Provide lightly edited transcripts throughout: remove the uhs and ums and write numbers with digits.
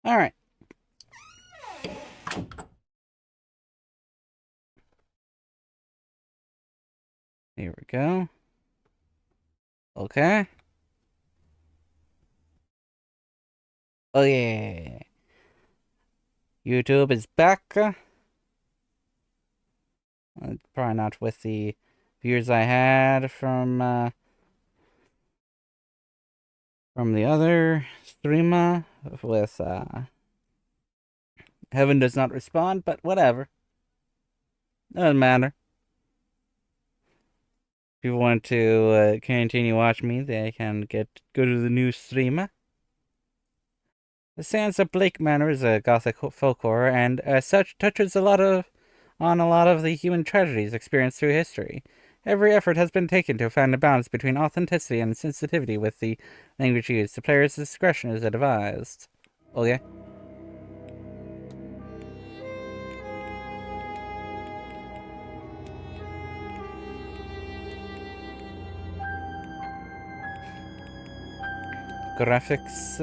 Alright. Here we go. Okay. Oh yeah. YouTube is back. Probably not with the viewers I had from the other streamer with Heaven does not respond, but whatever. Doesn't matter. If people want to continue watching me, they can go to the new streamer. The Séance of Blake Manor is a gothic folk horror, and as such touches on a lot of the human tragedies experienced through history. Every effort has been taken to find a balance between authenticity and sensitivity with the language used. The player's discretion is advised. Okay. Graphics,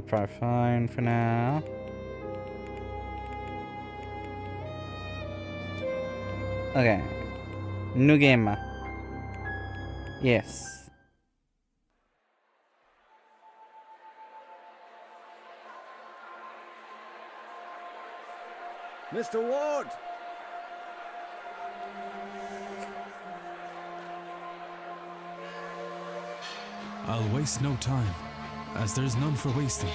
probably fine for now. Okay. New game. Yes. Mr. Ward! I'll waste no time, as there's none for wasting.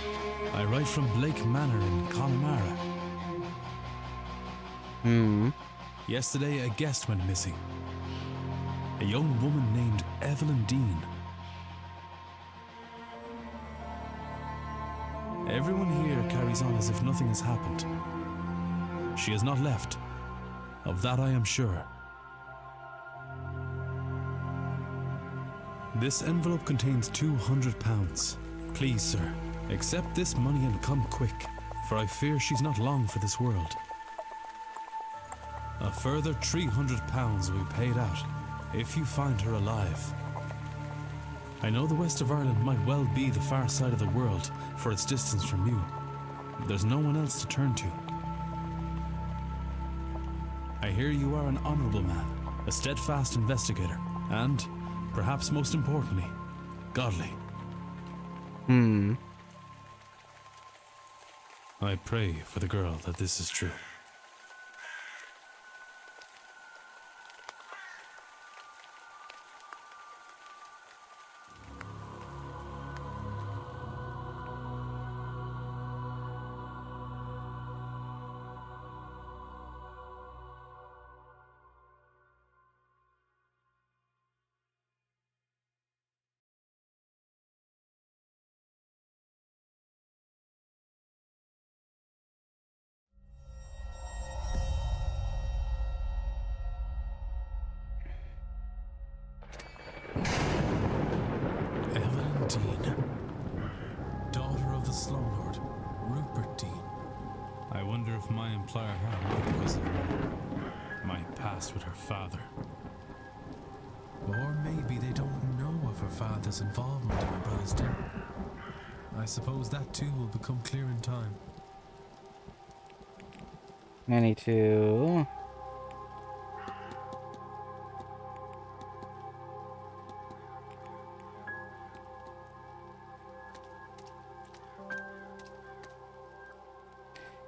I write from Blake Manor in Connemara. Yesterday, a guest went missing. A young woman named Evelyn Dean. Everyone here carries on as if nothing has happened. She has not left. Of that I am sure. This envelope contains £200. Please, sir, accept this money and come quick, for I fear she's not long for this world. A further £300 will be paid out if you find her alive. I know the west of Ireland might well be the far side of the world for its distance from you, but there's no one else to turn to. I hear you are an honourable man, a steadfast investigator, and, perhaps most importantly, godly. I pray for the girl that this is true. Evelyn Dean, daughter of the slumlord, Rupert Dean. I wonder if my employer harmed me because of my past with her father. Or maybe they don't know of her father's involvement in my brother's death. I suppose that too will become clear in time. I need to...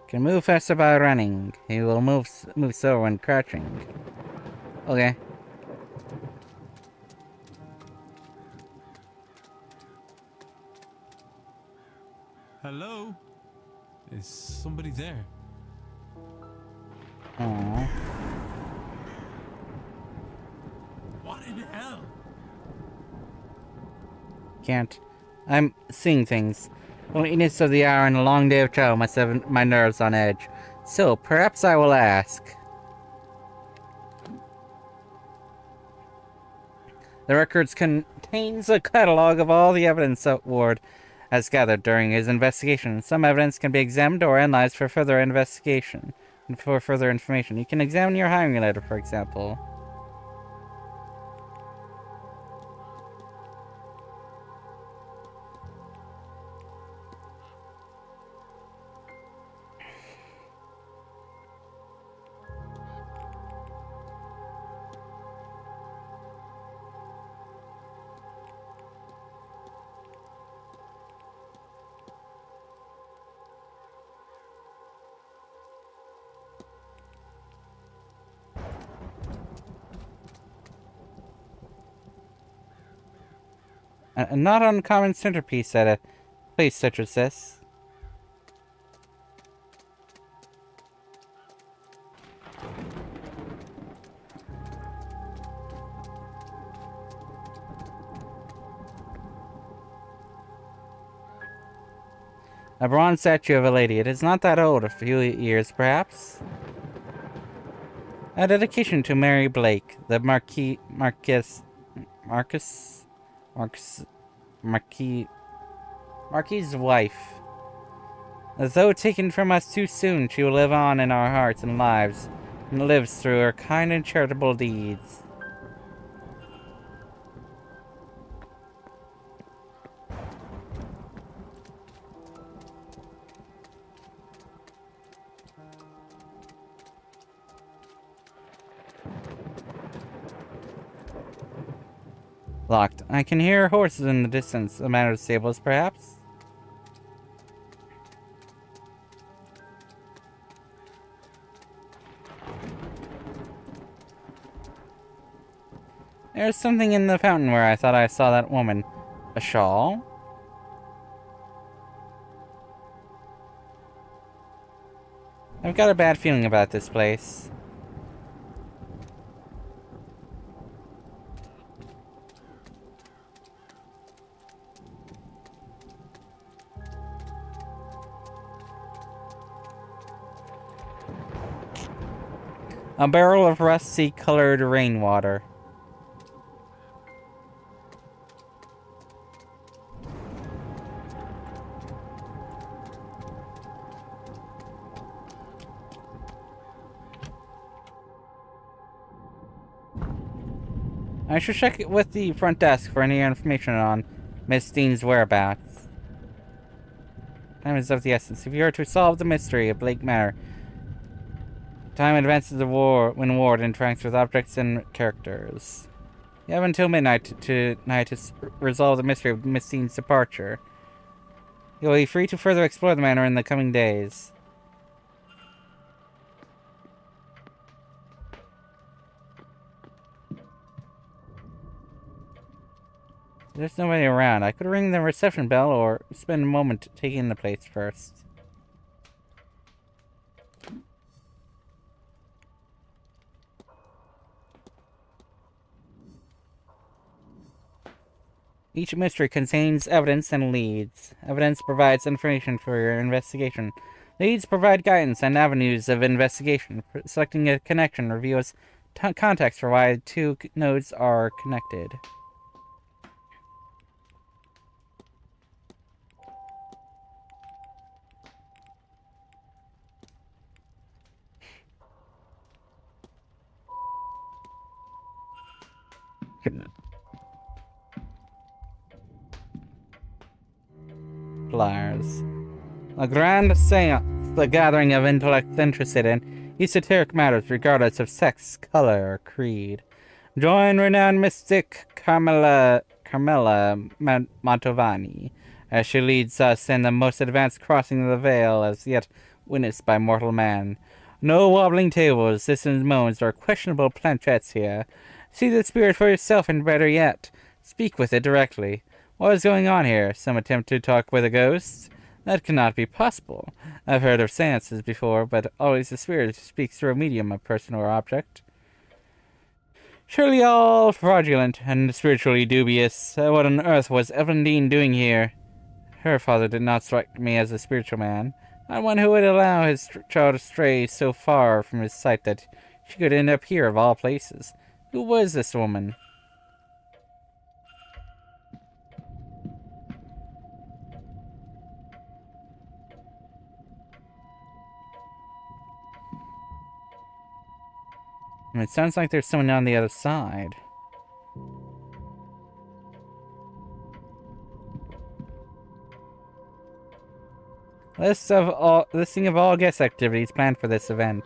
Can move faster by running. He will move slower when crouching. Okay. Hello? Is somebody there? Aww. What in hell? Can't. I'm seeing things. Loneliness of the hour and a long day of travel must have my nerves on edge. So, perhaps I will ask. The records contains a catalog of all the evidence that Ward has gathered during his investigation. Some evidence can be examined or analyzed for further investigation and for further information. You can examine your hiring letter, for example. A not uncommon centerpiece at a place such as this. A bronze statue of a lady. It is not that old, a few years perhaps. A dedication to Mary Blake, the Marquis's wife. As though taken from us too soon, she will live on in our hearts and lives, and lives through her kind and charitable deeds. Locked. I can hear horses in the distance. The Manor stables, perhaps? There's something in the fountain where I thought I saw that woman. A shawl? I've got a bad feeling about this place. A barrel of rusty-colored rainwater. I should check it with the front desk for any information on Miss Dean's whereabouts. Time is of the essence. If you are to solve the mystery of Blake Manor, time advances the war when Ward interacts with objects and characters. You have until midnight to resolve the mystery of Miss Dean's departure. You will be free to further explore the manor in the coming days. There's nobody around. I could ring the reception bell or spend a moment taking in the place first. Each mystery contains evidence and leads. Evidence provides information for your investigation. Leads provide guidance and avenues of investigation. Selecting a connection reveals context for why two nodes are connected. Flyers. A grand séance, the gathering of intellect interested in esoteric matters regardless of sex, color, or creed. Join renowned mystic Carmela Mantovani as she leads us in the most advanced crossing of the veil as yet witnessed by mortal man. No wobbling tables, distant moans, or questionable planchettes here. See the spirit for yourself, and better yet, speak with it directly. What is going on here? Some attempt to talk with a ghost? That cannot be possible. I've heard of seances before, but always the spirit speaks through a medium, a person or object. Surely all fraudulent and spiritually dubious. What on earth was Evelyn Dean doing here? Her father did not strike me as a spiritual man. Not one who would allow his child to stray so far from his sight that she could end up here of all places. Who was this woman? It sounds like there's someone on the other side. Listing of all guest activities planned for this event.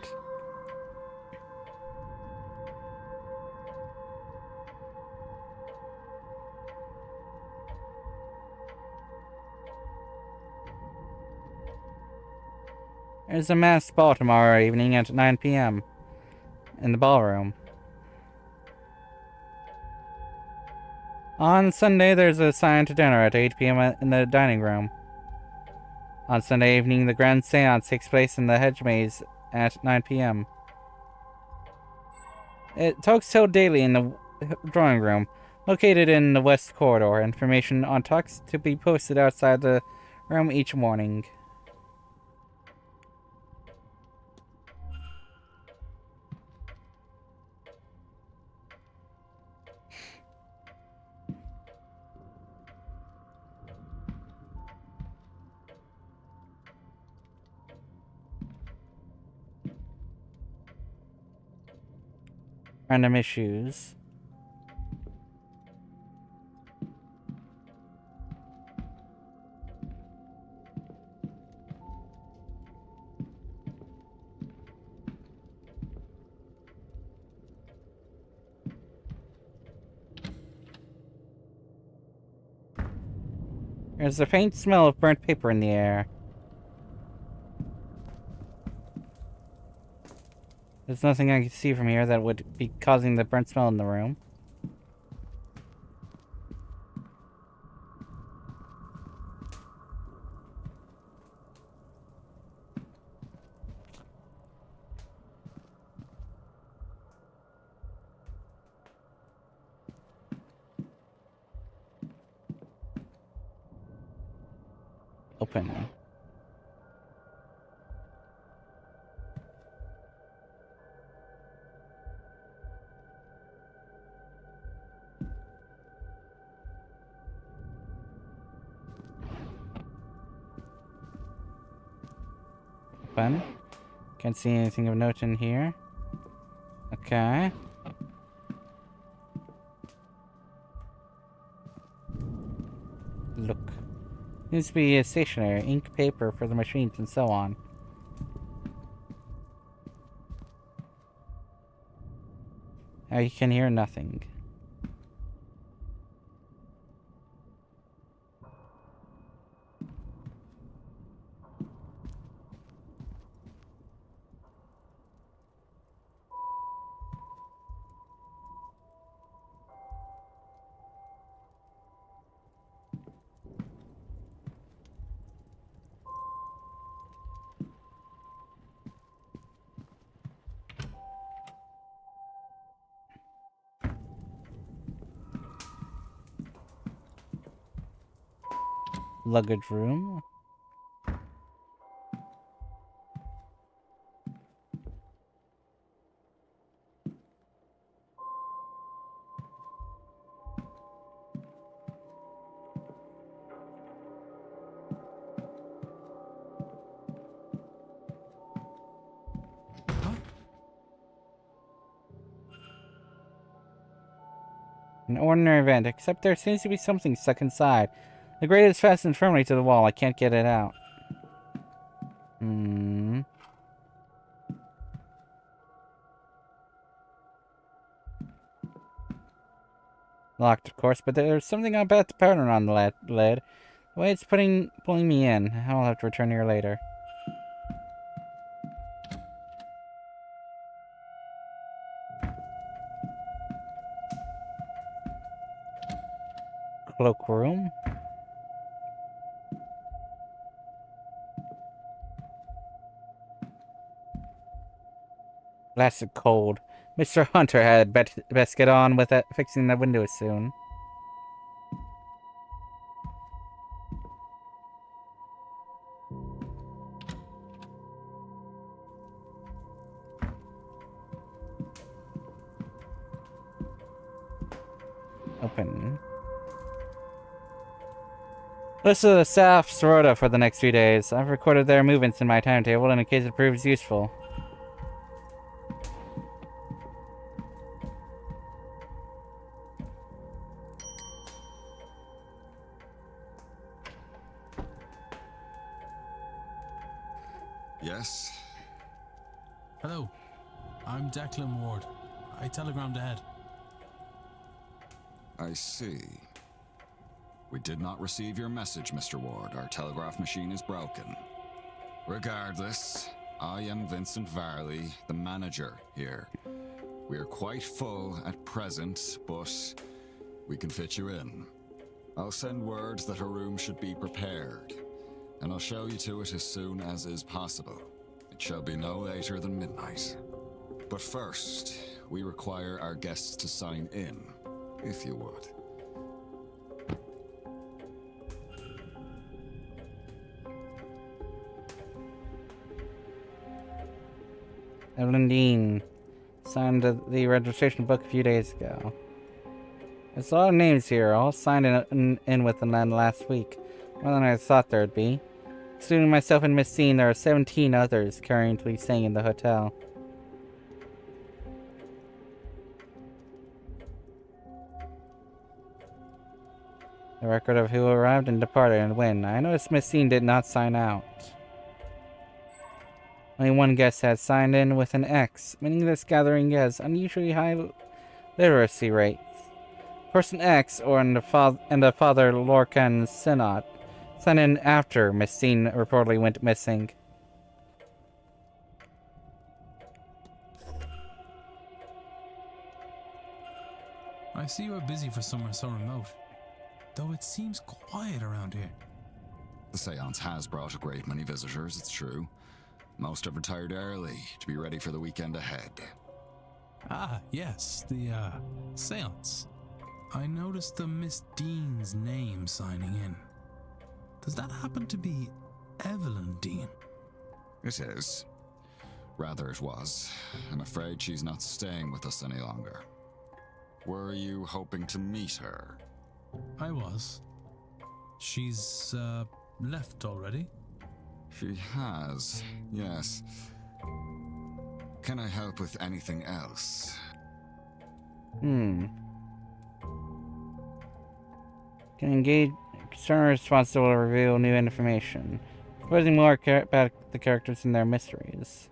There's a masked ball tomorrow evening at 9 p.m. in the ballroom. On Sunday, there's a sign to dinner at 8 p.m. in the dining room. On Sunday evening, the grand séance takes place in the hedge maze at 9 p.m. Talks held daily in the drawing room, located in the west corridor. Information on talks to be posted outside the room each morning. Random issues. There's a faint smell of burnt paper in the air. There's nothing I can see from here that would be causing the burnt smell in the room. Open. Open. Can't see anything of note in here. Okay. Look. Needs to be a stationery, ink, paper for the machines, and so on. I can hear nothing. Luggage room. An ordinary event, except there seems to be something stuck inside. The grate is fastened firmly to the wall. I can't get it out. Locked, of course, but there's something about the pattern on the lid. The way it's pulling me in. I'll have to return here later. Cloakroom. Blasted cold. Mr. Hunter had best get on with it, fixing the windows soon. Open. List of the staff's rota for the next few days. I've recorded their movements in my timetable in case it proves useful. Yes? Hello, I'm Declan Ward. I telegrammed ahead. I see. We did not receive your message, Mr. Ward. Our telegraph machine is broken. Regardless, I am Vincent Varley, the manager here. We are quite full at present, but we can fit you in. I'll send word that her room should be prepared, and I'll show you to it as soon as is possible. It shall be no later than midnight. But first, we require our guests to sign in, if you would. Evelyn Dean signed the registration book a few days ago. There's a lot of names here, all signed in with the last week. More than I thought there'd be. Excluding myself and Miss Dean, there are 17 others currently staying in the hotel. The record of who arrived and departed and when. I noticed Miss Dean did not sign out. Only one guest has signed in with an X, meaning this gathering has unusually high literacy rates. Person X, and the father Lorcan Synod, signed in after Miss Dean reportedly went missing. I see you are busy for somewhere so remote, though it seems quiet around here. The Séance has brought a great many visitors, it's true. Most have retired early to be ready for the weekend ahead. Ah, yes, the, Séance. I noticed the Miss Dean's name signing in. Does that happen to be Evelyn Dean? It is. Rather, it was. I'm afraid she's not staying with us any longer. Were you hoping to meet her? I was. She's, left already? She has, yes. Can I help with anything else? Can engage concern responsible to reveal new information, exposing more about the characters and their mysteries.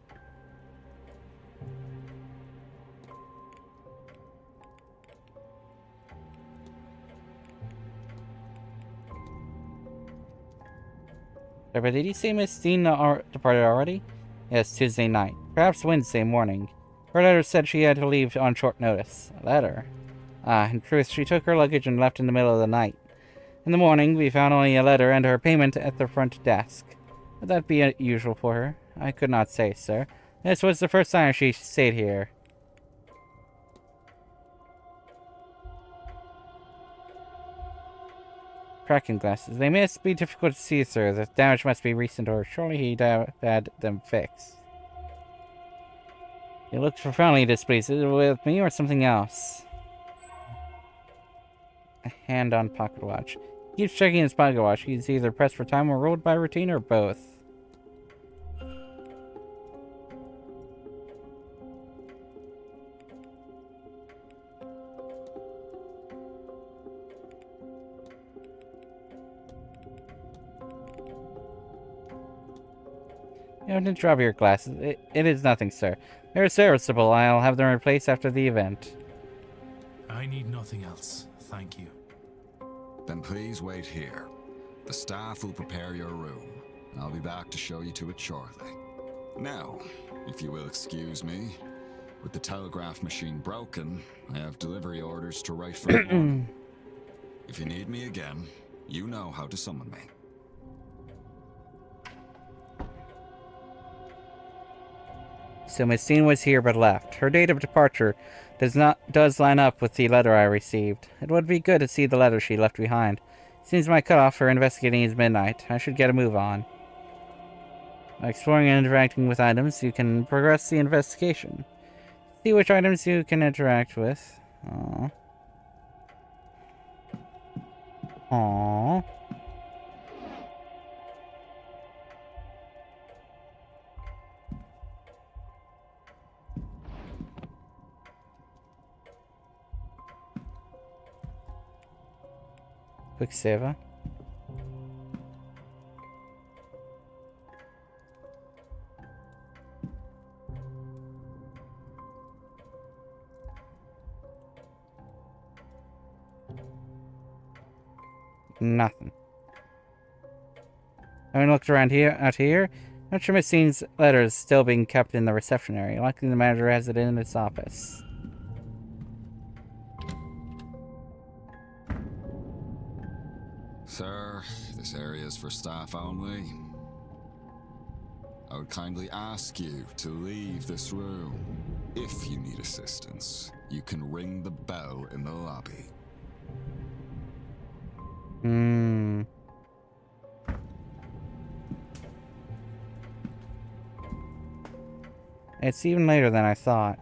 Sorry, but did you say Miss Dean departed already? Yes, Tuesday night. Perhaps Wednesday morning. Her letter said she had to leave on short notice. A letter? Ah, in truth, she took her luggage and left in the middle of the night. In the morning, we found only a letter and her payment at the front desk. Would that be usual for her? I could not say, sir. This was the first time she stayed here. Tracking glasses. They must be difficult to see, sir. The damage must be recent, or surely he'd have had them fixed. He looked profoundly displeased. Is it with me or something else? A hand-on pocket watch. He keeps checking his pocket watch. He's either pressed for time or ruled by routine, or both. You don't drop your glasses. It is nothing, sir. They're serviceable. I'll have them replaced after the event. I need nothing else, thank you. Then please wait here. The staff will prepare your room. I'll be back to show you to it shortly. Now, if you will excuse me, with the telegraph machine broken, I have delivery orders to write for the morning. If you need me again, you know how to summon me. So Miss Dean was here but left. Her date of departure does line up with the letter I received. It would be good to see the letter she left behind. Seems my cutoff for investigating is midnight. I should get a move on. By exploring and interacting with items, you can progress the investigation. See which items you can interact with. Aww. Aww. Quicksilver. Nothing. Having looked around out here, not sure Miss Dean's letter is still being kept in the reception area. Likely the manager has it in his office. for staff only. I would kindly ask you to leave this room. If you need assistance, you can ring the bell in the lobby. It's even later than I thought.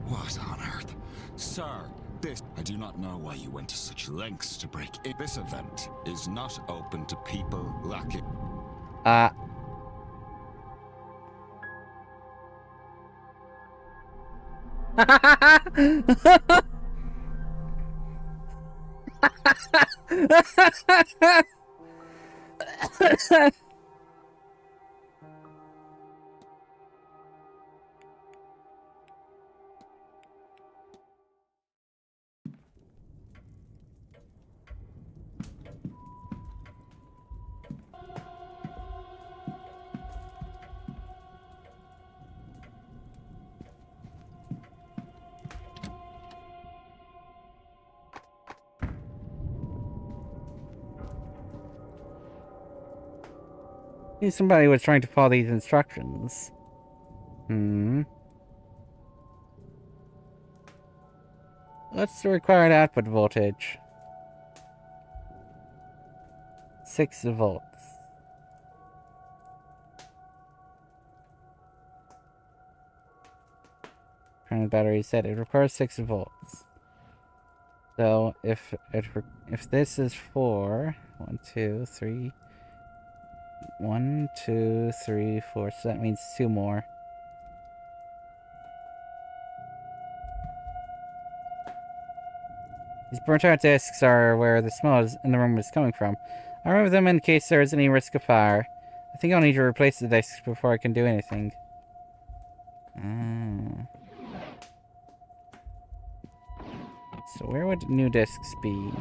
What on earth? Sir, this... I do not know why you went to such lengths to break in. This event is not open to people lacking... Somebody was trying to follow these instructions. What's the required output voltage? 6 volts. Turn the battery set. It requires 6 volts. So if this is 4, 1, 2, 3, 1, 2, 3, 4. So that means 2 more. These burnt out discs are where the smell in the room is coming from. I remove them in case there is any risk of fire. I think I'll need to replace the discs before I can do anything. So where would new discs be?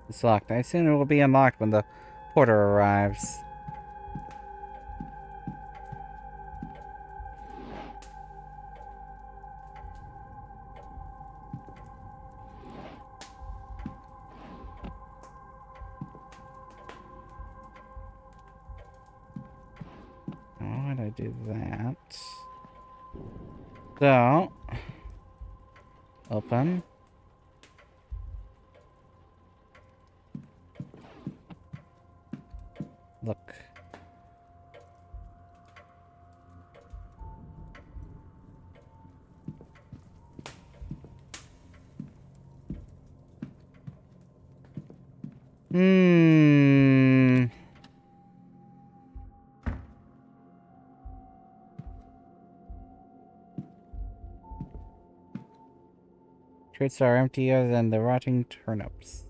It's locked. I assume it will be unlocked when the porter arrives. I do that. So, open. Look. Hmm. Crates are emptier than the rotting turnips.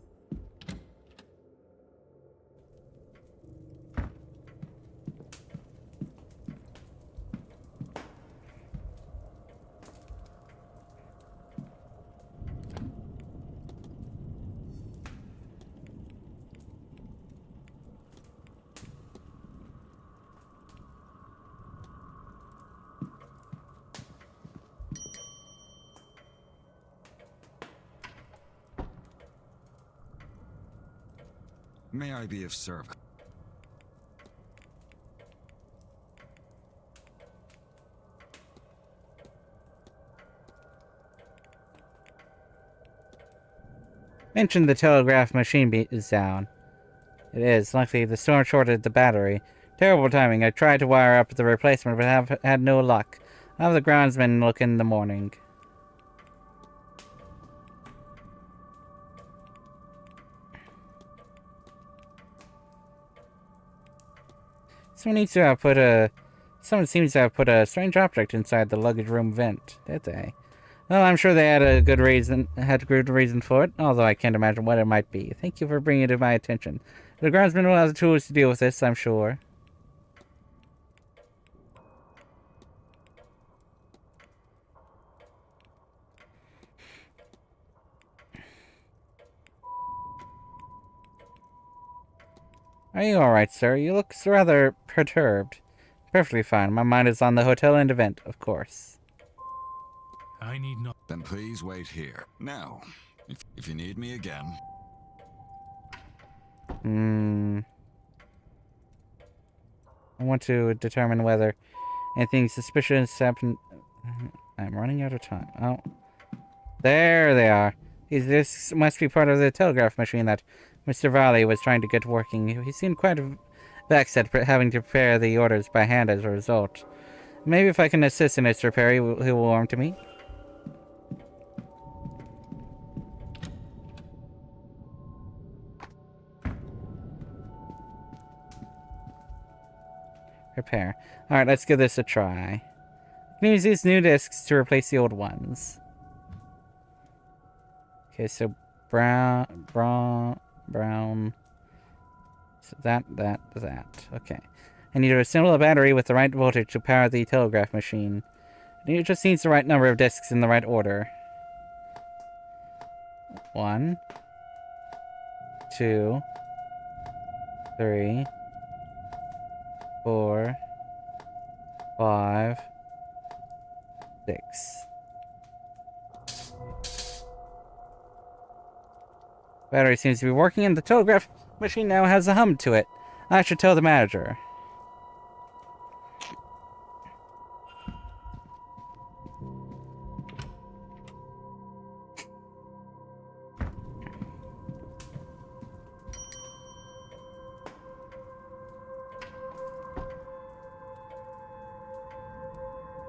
May I be of service? Mentioned the telegraph machine is down. It is. Luckily, the storm shorted the battery. Terrible timing. I tried to wire up the replacement, but have had no luck. I'll have the groundsman look in the morning. Someone seems to have put a strange object inside the luggage room vent, did they? Well, I'm sure they had a good reason for it, although I can't imagine what it might be. Thank you for bringing it to my attention. The groundsman will have the tools to deal with this, I'm sure. Are you alright, sir? You look rather perturbed. Perfectly fine. My mind is on the hotel and event, of course. I need not. Then please wait here. Now, if you need me again... I want to determine whether anything suspicious happened. I'm running out of time. Oh. There they are. This must be part of the telegraph machine that Mr. Valley was trying to get working. He seemed quite vexed at having to prepare the orders by hand as a result. Maybe if I can assist in its repair, he will warm to me. Repair. Alright, let's give this a try. You can use these new discs to replace the old ones. Okay, so brown. So that. Okay. I need to assemble a battery with the right voltage to power the telegraph machine. It just needs the right number of discs in the right order. 1, 2, 3, 4, 5, 6. Battery seems to be working and the telegraph machine now has a hum to it. I should tell the manager.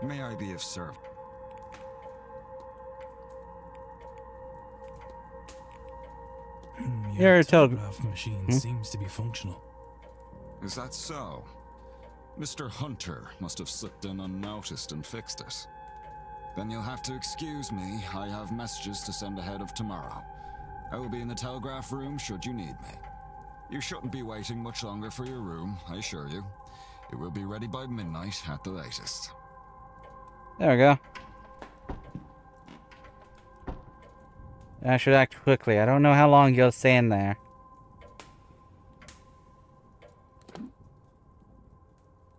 May I be of service? Your telegraph machine seems to be functional. Is that so? Mr. Hunter must have slipped in unnoticed and fixed it. Then you'll have to excuse me. I have messages to send ahead of tomorrow. I will be in the telegraph room should you need me. You shouldn't be waiting much longer for your room, I assure you. It will be ready by midnight at the latest. There we go. I should act quickly. I don't know how long you'll stay in there.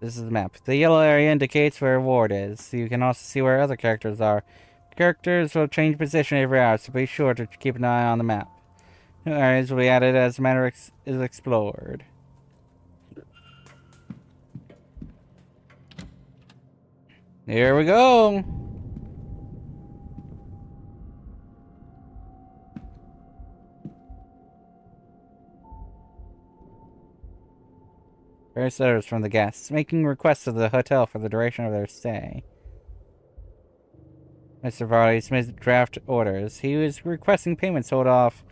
This is the map. The yellow area indicates where Ward is. You can also see where other characters are. Characters will change position every hour, so be sure to keep an eye on the map. New areas will be added as Manor is explored. Here we go. Various letters from the guests, making requests of the hotel for the duration of their stay. Mr. Varley submitted draft orders. He was requesting payments hold off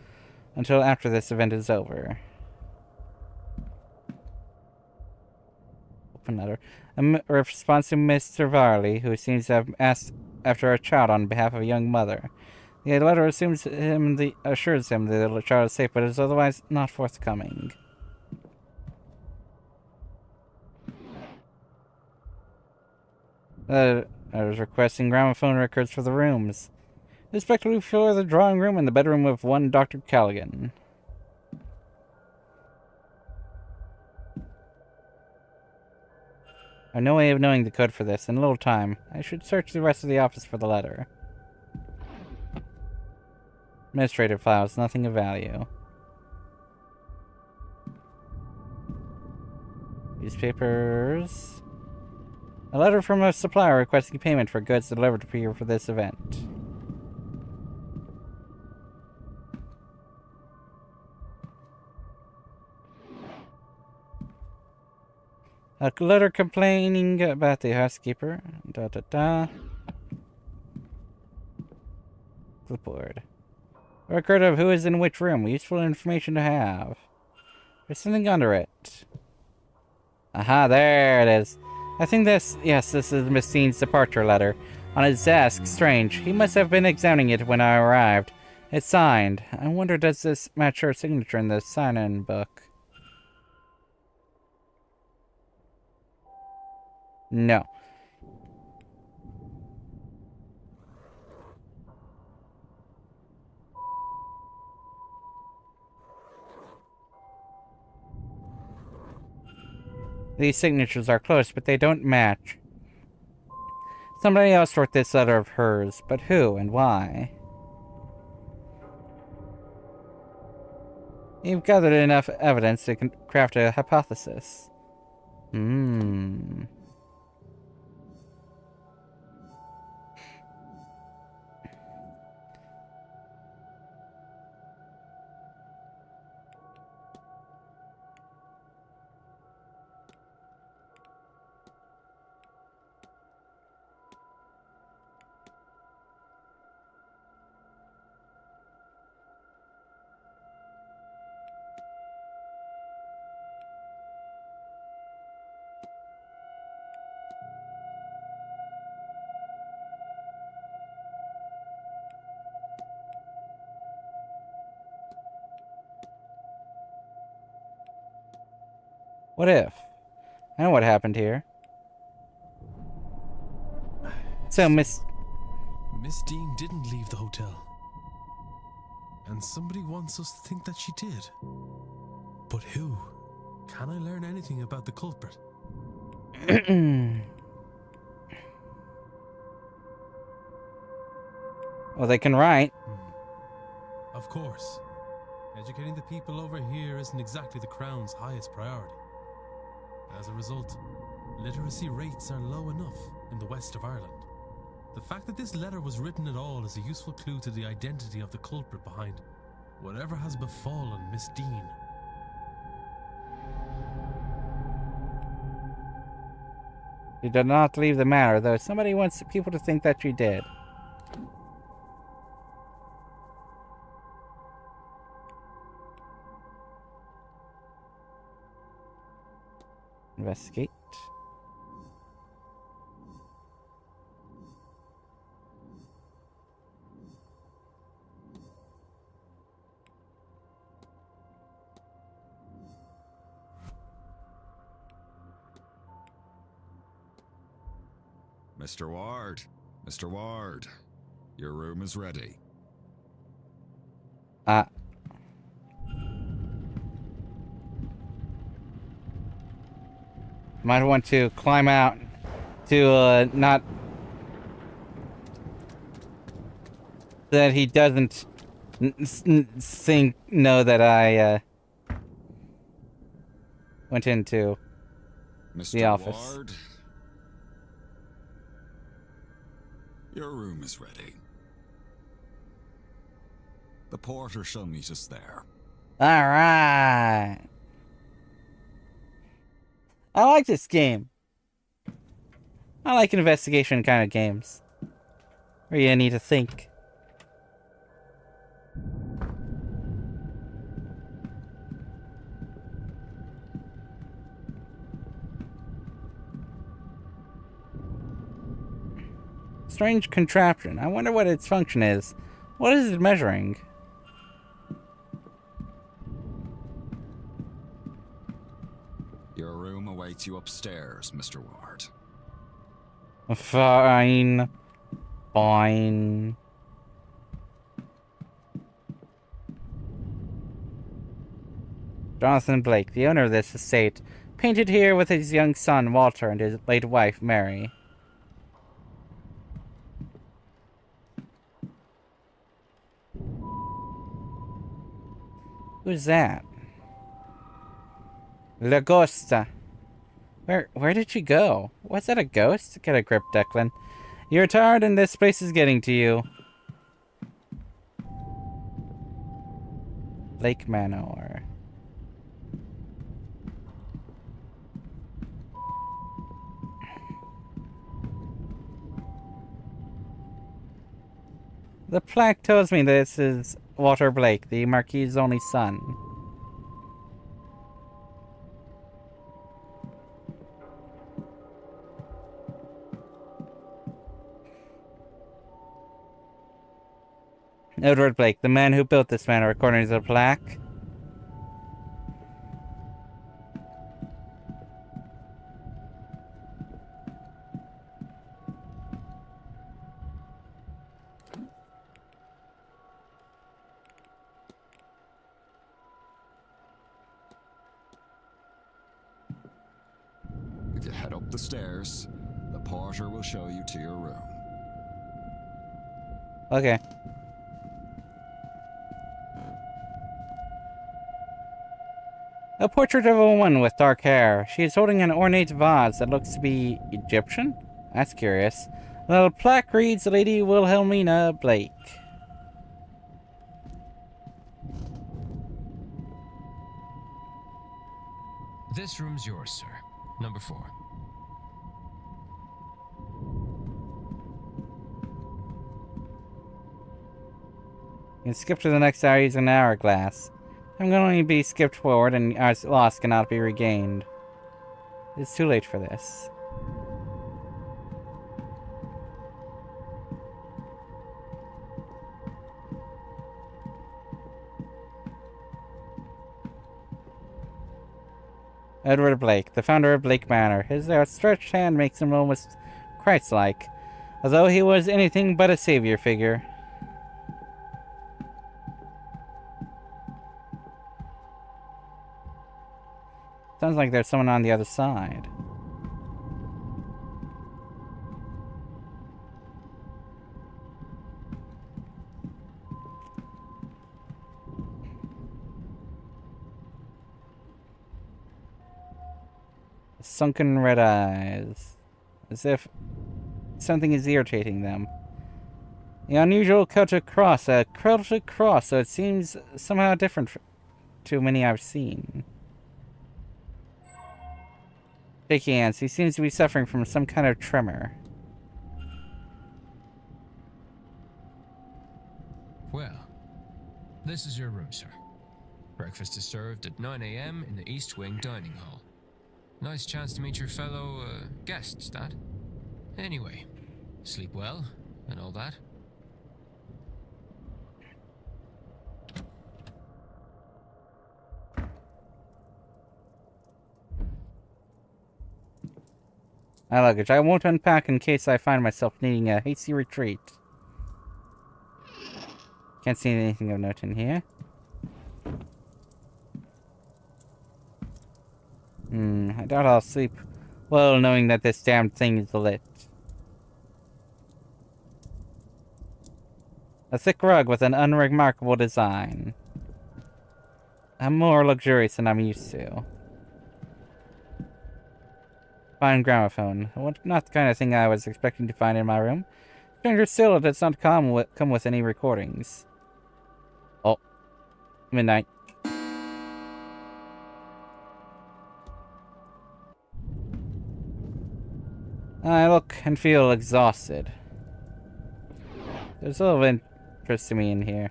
until after this event is over. Open letter. A response to Mr. Varley, who seems to have asked after a child on behalf of a young mother. The letter assures him that the child is safe, but is otherwise not forthcoming. I was requesting gramophone records for the rooms. Respectively for the drawing room and the bedroom of one Dr. Callaghan. I have no way of knowing the code for this in a little time. I should search the rest of the office for the letter. Administrative files, nothing of value. Newspapers. A letter from a supplier requesting payment for goods delivered here for this event. A letter complaining about the housekeeper. Clipboard. A record of who is in which room. Useful information to have. There's something under it. Aha, there it is. I think this is Miss Dean's departure letter. On his desk. Strange. He must have been examining it when I arrived. It's signed. I wonder, does this match her signature in the sign-in book? No. These signatures are close, but they don't match. Somebody else wrote this letter of hers, but who and why? You've gathered enough evidence to craft a hypothesis. What if? I know what happened here. So, Miss Dean didn't leave the hotel. And somebody wants us to think that she did. But who? Can I learn anything about the culprit? Well, they can write. Of course. Educating the people over here isn't exactly the Crown's highest priority. As a result, literacy rates are low enough in the west of Ireland. The fact that this letter was written at all is a useful clue to the identity of the culprit behind whatever has befallen Miss Dean. She did not leave the manor, though somebody wants people to think that she did. Investigate. Mr. Ward, Mr. Ward, your room is ready. Might want to climb out to not that he doesn't know that I went into Mr. the office. Ward, Your room is ready. The porter shall meet us there. Alright. I like this game. I like investigation kind of games. Where you need to think. Strange contraption. I wonder what its function is. What is it measuring? Your room awaits you upstairs, Mr. Ward. Fine. Fine. Jonathan Blake, the owner of this estate, painted here with his young son, Walter, and his late wife, Mary. Who's that? Lagosta. Where did she go? Was that a ghost? Get a grip, Declan. You're tired and this place is getting to you. Lake Manor. The plaque tells me this is Walter Blake, the Marquis's only son. Edward Blake, the man who built this manor, according to the plaque. If you head up the stairs, the porter will show you to your room. Okay. A portrait of a woman with dark hair. She is holding an ornate vase that looks to be Egyptian? That's curious. The plaque reads Lady Wilhelmina Blake. This room's yours, sir. Number 4. You can skip to the next area using an hourglass. I'm going to be skipped forward and hours lost cannot be regained. It's too late for this. Edward Blake, the founder of Blake Manor. His outstretched hand makes him almost Christ-like, although he was anything but a savior figure. Sounds like there's someone on the other side. Sunken red eyes. As if something is irritating them. The unusual Celtic cross. A Celtic cross, so it seems somehow different to many I've seen. Shaky hands. He seems to be suffering from some kind of tremor. Well, this is your room, sir. Breakfast is served at 9 a.m. in the East Wing Dining Hall. Nice chance to meet your fellow guests, that. Anyway, sleep well and all that. My luggage. I won't unpack in case I find myself needing a hasty retreat. Can't see anything of note in here. I doubt I'll sleep well knowing that this damn thing is lit. A thick rug with an unremarkable design. I'm more luxurious than I'm used to. Fine gramophone. Not the kind of thing I was expecting to find in my room. Stranger still, it does not come with any recordings. Oh, midnight. I look and feel exhausted. There's a little interest to me in here.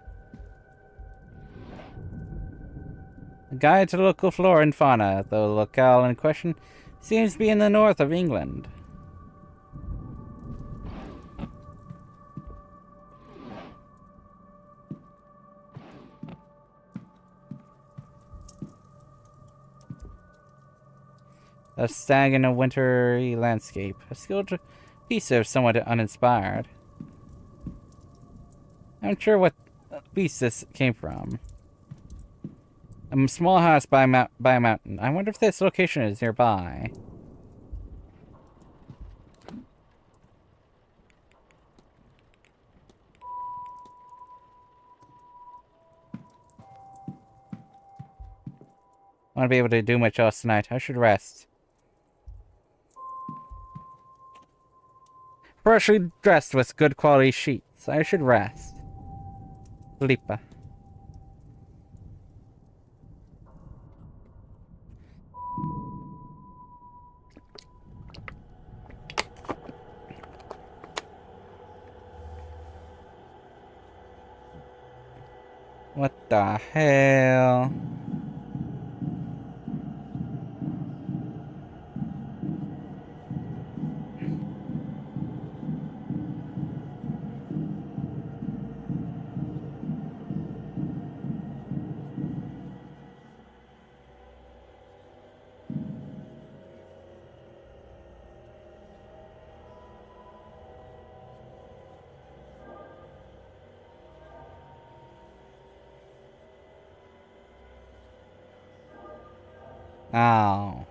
A guide to the local flora and fauna. The locale in question seems to be in the north of England. A stag in a wintry landscape. A skilled piece of somewhat uninspired. I'm not sure what beast this came from. A small house by a mountain. I wonder if this location is nearby. I won't be able to do much else tonight. I should rest. Freshly dressed with good quality sheets. I should rest. Sleep. What the hell? Oh.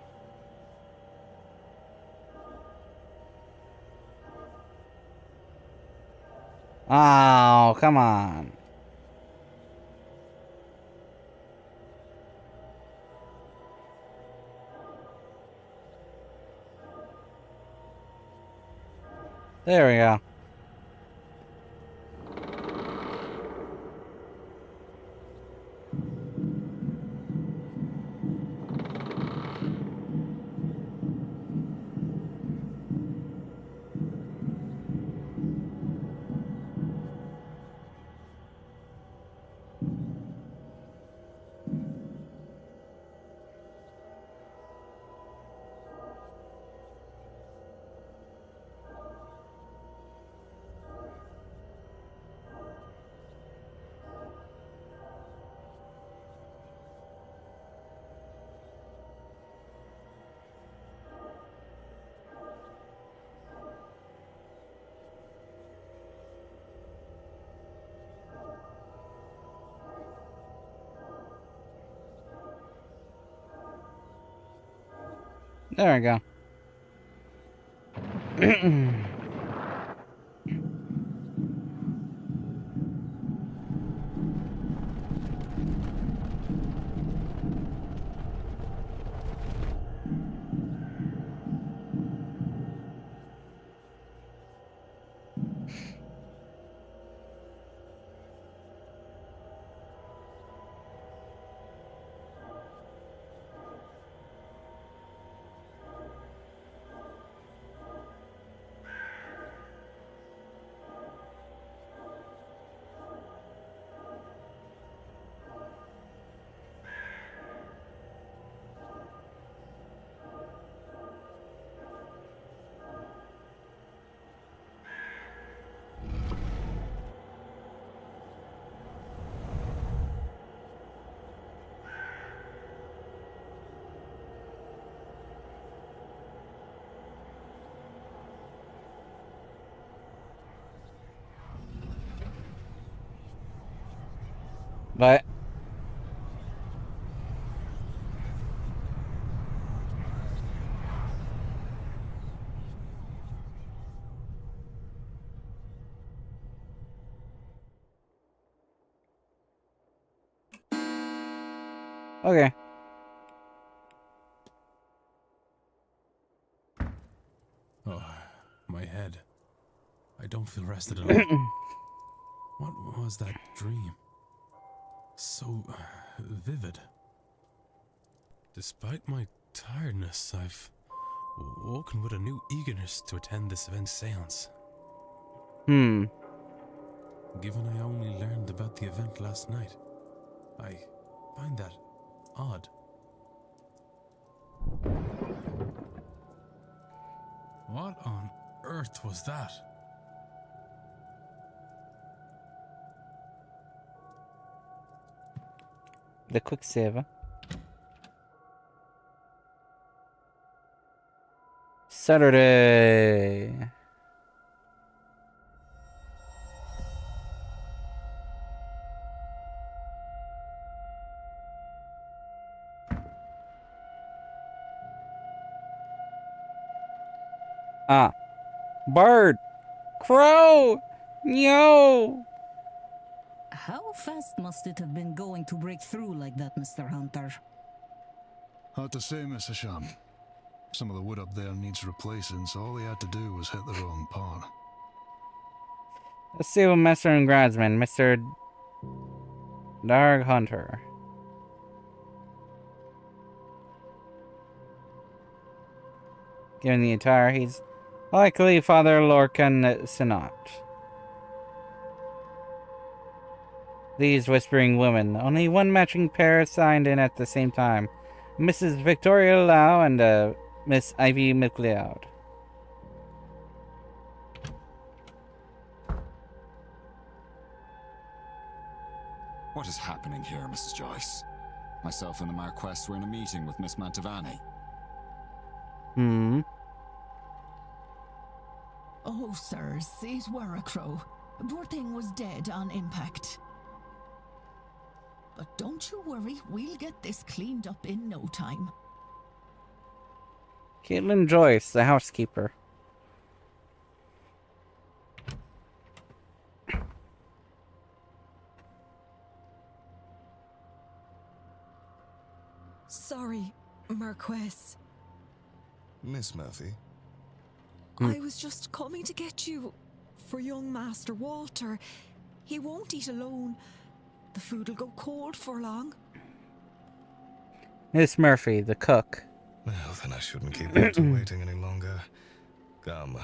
Oh, come on. There we go. There we go. But okay. Oh, my head. I don't feel rested at all. What was that dream? So vivid. Despite my tiredness, I've woken with a new eagerness to attend this event's seance. Hmm. Given I only learned about the event last night, I find that odd. What on earth was that? The Quicksilver. Saturday. Ah. Bird. Crow. Yo. How fast must it have been going to break through like that, Mr. Hunter? Hard to say, Mr. Sham. Some of the wood up there needs replacing, so all they had to do was hit the wrong part. Let's see what Master and Gradsman, Mr. Dark Hunter. Given the attire, he's likely Father Lorcan Sinat. These whispering women, only one matching pair signed in at the same time. Mrs. Victoria Lau and Miss Ivy McLeod. What is happening here, Mrs. Joyce? Myself and the Marquess were in a meeting with Miss Mantovani. Oh, sirs, it were a crow. Poor thing was dead on impact. But don't you worry, we'll get this cleaned up in no time. Caitlin Joyce, the housekeeper. Sorry, Marquess. Miss Murphy? I was just coming to get you for young Master Walter. He won't eat alone. The food'll go cold for long. Miss Murphy, the cook. Well, then I shouldn't keep Walter waiting any longer. Come,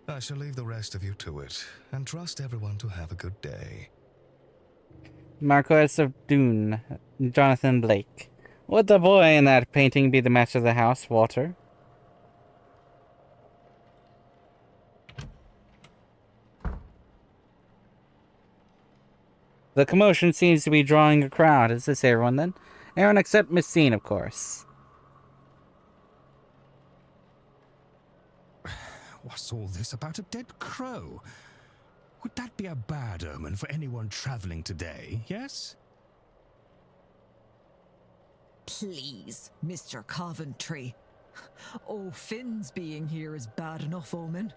I shall leave the rest of you to it, and trust everyone to have a good day. Marquess of Doon, Jonathan Blake. Would the boy in that painting be the master of the house, Walter? The commotion seems to be drawing a crowd. Is this everyone then? Everyone except Miss Scene, of course. What's all this about a dead crow? Would that be a bad omen for anyone traveling today, yes? Please, Mr. Coventry. Oh, Finn's being here is bad enough omen.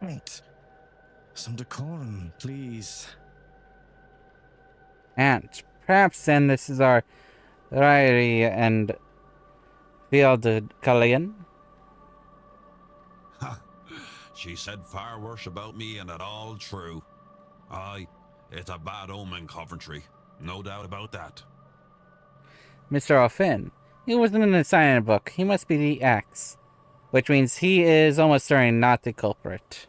Right. Some decorum, please. And perhaps then this is our Ryrie and Field Culligan. Ha! She said far worse about me, and it all true. Aye, it's a bad omen, Coventry. No doubt about that. Mr. O'Finn. He wasn't in the sign book. He must be the X. Which means he is almost certainly not the culprit.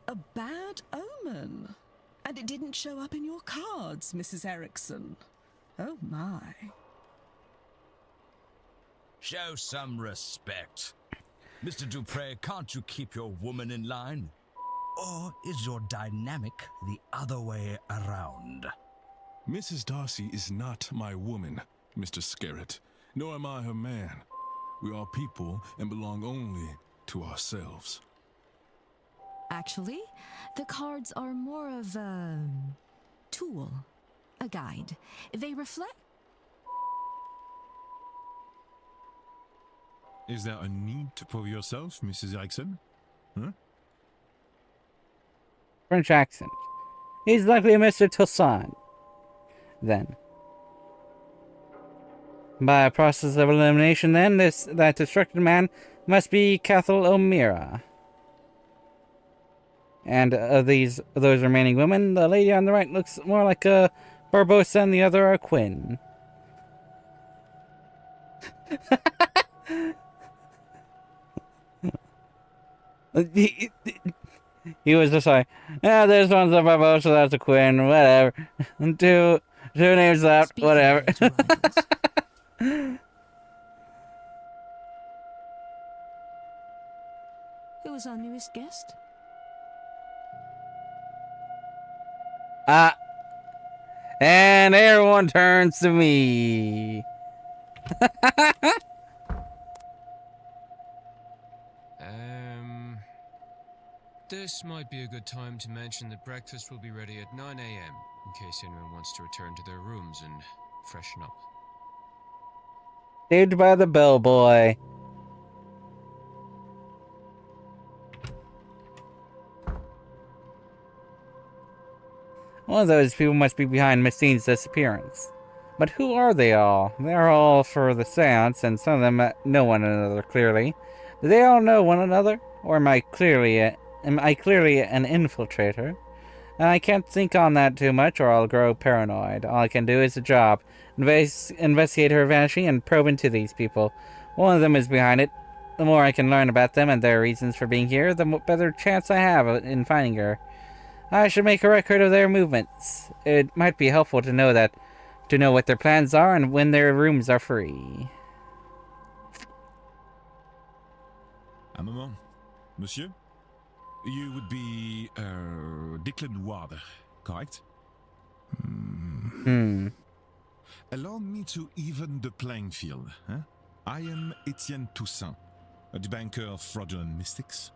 A bad omen? And it didn't show up in your cards, Mrs. Erickson. Oh my. Show some respect. Mr. Dupre, can't you keep your woman in line? Or is your dynamic the other way around? Mrs. Darcy is not my woman, Mr. Scarrett, nor am I her man. We are people and belong only to ourselves. Actually, the cards are more of a tool, a guide. They reflect. Is there a need to prove yourself, Mrs. Erickson? Huh? French accent. He's likely a Mr. Toussaint. Then. By a process of elimination, then, that destructed man must be Cathal O'Meara. And of those remaining women, the lady on the right looks more like a Barbosa and the other a Quinn. He was just like, yeah, this one's a Barbosa, that's a Quinn, whatever. Two names left, whatever. Who was our newest guest? And everyone turns to me. This might be a good time to mention that breakfast will be ready at 9 a.m. in case anyone wants to return to their rooms and freshen up. Saved by the bellboy. One of those people must be behind Miss Dean's disappearance. But who are they all? They're all for the seance, and some of them know one another clearly. Do they all know one another? Or am I clearly an infiltrator? And I can't think on that too much, or I'll grow paranoid. All I can do is a job. Investigate her vanishing and probe into these people. One of them is behind it. The more I can learn about them and their reasons for being here, the better chance I have in finding her. I should make a record of their movements. It might be helpful to know what their plans are and when their rooms are free. Un moment. Monsieur? You would be, Declan Water, correct? Allow me to even the playing field. Huh? I am Etienne Toussaint, a debunker of fraudulent mystics.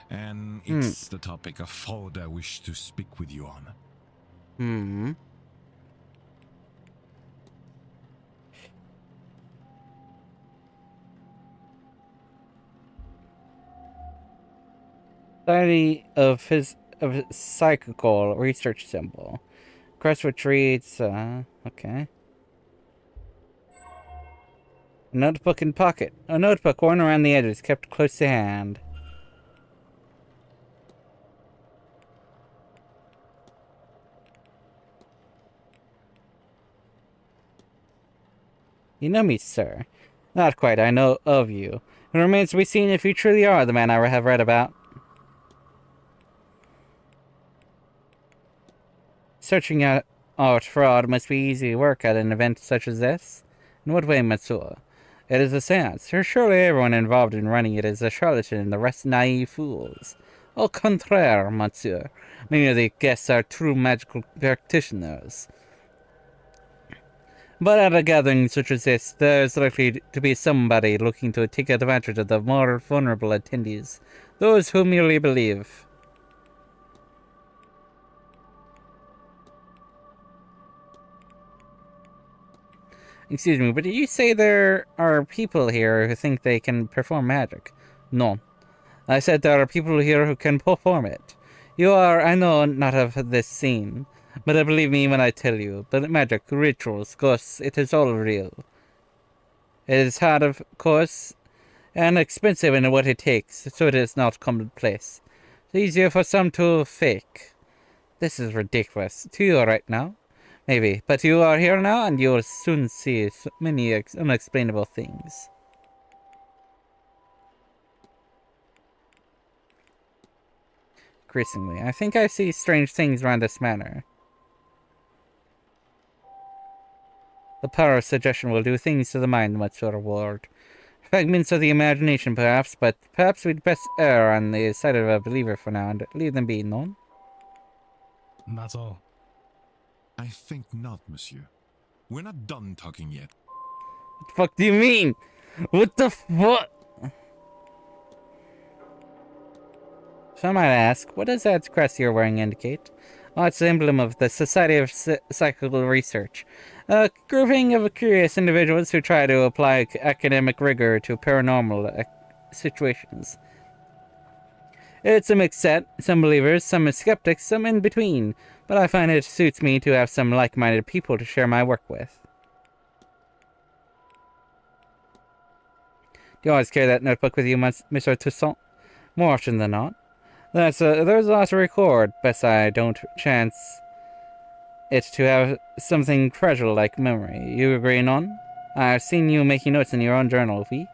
And it's the topic of fraud I wish to speak with you on. Society of Psychical Research Symbol. Crest which reads, okay. A notebook in pocket. A notebook worn around the edges, kept close to hand. You know me, sir. Not quite, I know of you. It remains to be seen if you truly are the man I have read about. Searching out fraud must be easy work at an event such as this. In what way, monsieur? It is a seance. Surely everyone involved in running it is a charlatan and the rest naive fools. Au contraire, monsieur. Many of the guests are true magical practitioners. But at a gathering such as this, there is likely to be somebody looking to take advantage of the more vulnerable attendees, those who merely believe. Excuse me, but did you say there are people here who think they can perform magic? No. I said there are people here who can perform it. You are, I know, not of this scene. But believe me when I tell you, but magic, rituals, ghosts, it is all real. It is hard, of course, and expensive in what it takes, so it is not commonplace. It's easier for some to fake. This is ridiculous. To you right now? Maybe, but you are here now, and you will soon see so many unexplainable things. Increasingly, I think I see strange things around this manor. The power of suggestion will do things to the mind, Monsieur Ward. Fragments of the imagination, perhaps, but perhaps we'd best err on the side of a believer for now and leave them be, no? That's all. I think not, monsieur. We're not done talking yet. What the fuck do you mean? What the fuck? So I might ask, what does that crest you're wearing indicate? Oh, it's the emblem of the Society of Psychical Research. A grouping of curious individuals who try to apply academic rigor to paranormal situations. It's a mixed set, some believers, some skeptics, some in between, but I find it suits me to have some like-minded people to share my work with. Do you always carry that notebook with you, Monsieur Toussaint? More often than not. There's a lot to record, but I don't chance it to have something fragile like memory. You agree, Non? I've seen you making notes in your own journal, Vi.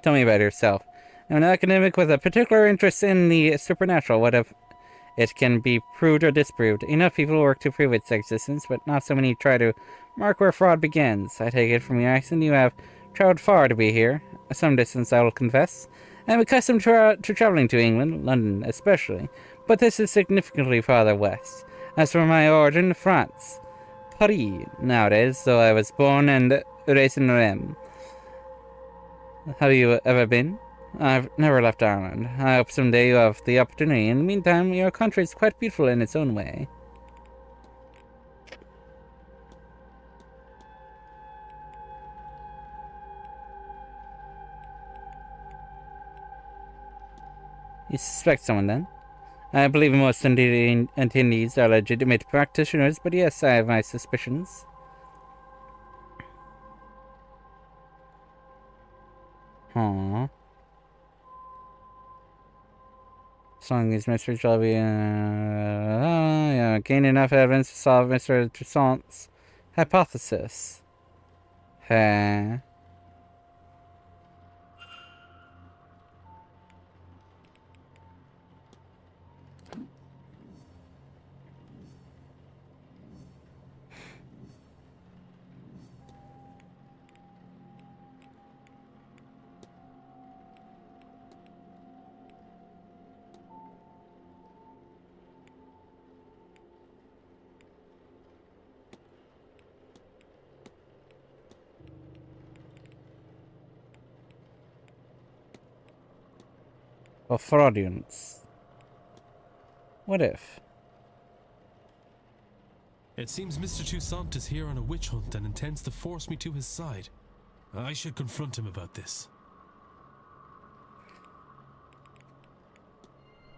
Tell me about yourself. I'm an academic with a particular interest in the supernatural. What if it can be proved or disproved? Enough people work to prove its existence, but not so many try to mark where fraud begins. I take it from your accent you have traveled far to be here. Some distance, I will confess. I'm accustomed to traveling to England, London especially, but this is significantly farther west. As for my origin, France. Paris, nowadays, though I was born and raised in Rennes. Have you ever been? I've never left Ireland. I hope someday you have the opportunity. In the meantime, your country is quite beautiful in its own way. You suspect someone, then? I believe most attendees are legitimate practitioners, but yes, I have my suspicions. Aww. As long as Mr. shall be, gain enough evidence to solve Mr. Toussaint's hypothesis. Huh. Or fraudulence. What if? It seems Mr. Toussaint is here on a witch hunt and intends to force me to his side. I should confront him about this.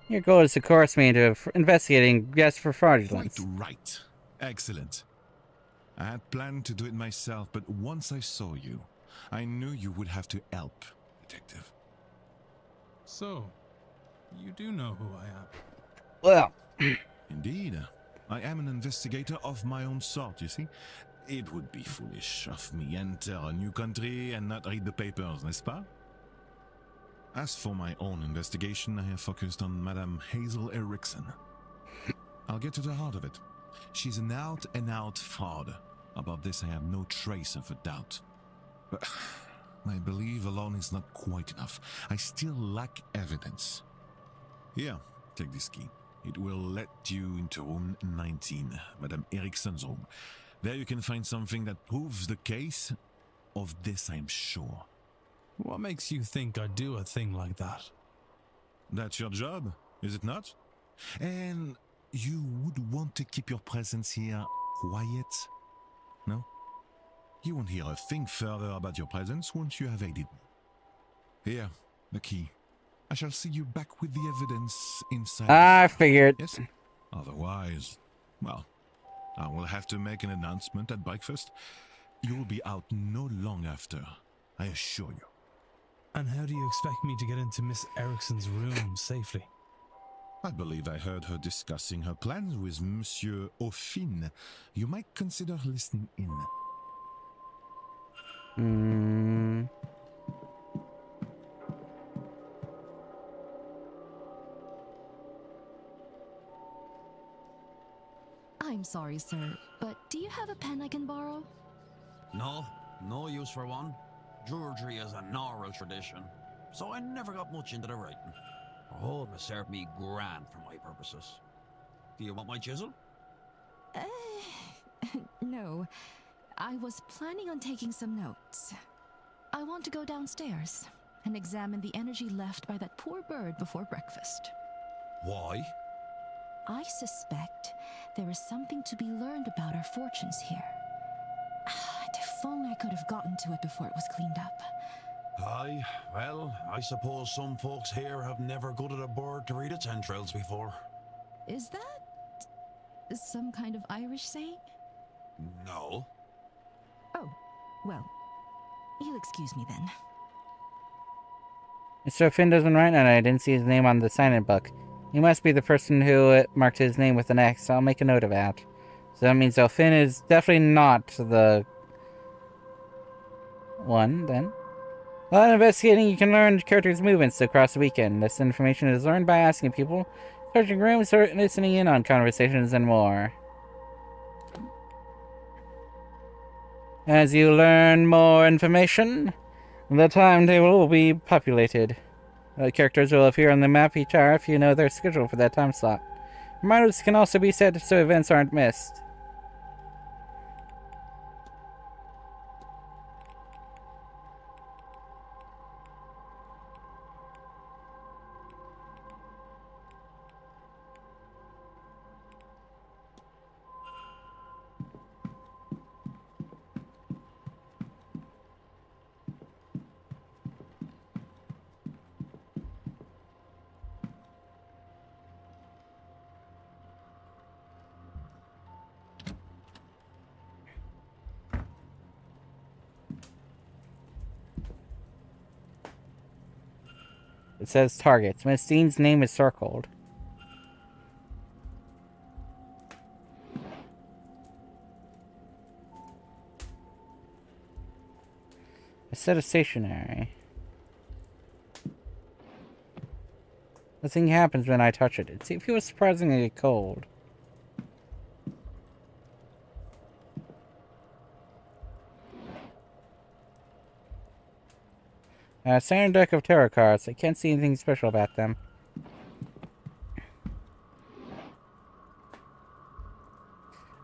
Your goal is to coerce me into investigating guests for fraudulence. Quite right. Excellent. I had planned to do it myself, but once I saw you, I knew you would have to help, Detective. So, you do know who I am? Well, indeed. I am an investigator of my own sort, you see. It would be foolish of me enter a new country and not read the papers, n'est-ce pas? As for my own investigation, I have focused on Madame Hazel Erickson. I'll get to the heart of it. She's an out-and-out fraud. About this, I have no trace of a doubt. But my belief alone is not quite enough. I still lack evidence. Here, take this key. It will let you into room 19, Madame Erickson's room. There you can find something that proves the case. Of this, I'm sure. What makes you think I'd do a thing like that? That's your job, is it not? And you would want to keep your presence here quiet? No? You won't hear a thing further about your presence once you have aided me. Here, the key. I shall see you back with the evidence inside. I figured. Yes? Otherwise, well, I will have to make an announcement at breakfast. You will be out no long after, I assure you. And how do you expect me to get into Miss Erickson's room safely? I believe I heard her discussing her plans with Monsieur Aufin. You might consider listening in. I'm sorry, sir, but do you have a pen I can borrow? No, no use for one. Drudgery is an oral tradition, so I never got much into the writing. Oh, it served me grand for my purposes. Do you want my chisel? No. I was planning on taking some notes. I want to go downstairs and examine the energy left by that poor bird before breakfast. Why? I suspect there is something to be learned about our fortunes here. If only I could have gotten to it before it was cleaned up. Aye, well, I suppose some folks here have never gutted a bird to read its entrails before. Is that some kind of Irish saying? No. Oh, well, you'll excuse me then. Mr. Finn doesn't write, and I didn't see his name on the sign-in book. He must be the person who marked his name with an X, so I'll make a note of that. So that means Finn is definitely not the one, then. While investigating, you can learn characters' movements across the weekend. This information is learned by asking people, searching rooms, or listening in on conversations, and more. As you learn more information, the timetable will be populated. Characters will appear on the map each hour if you know their schedule for that time slot. Reminders can also be set so events aren't missed. It says targets. Miss Dean's name is circled. A set of stationery. Nothing happens when I touch it. It feels surprisingly cold. Standard deck of tarot cards. I can't see anything special about them.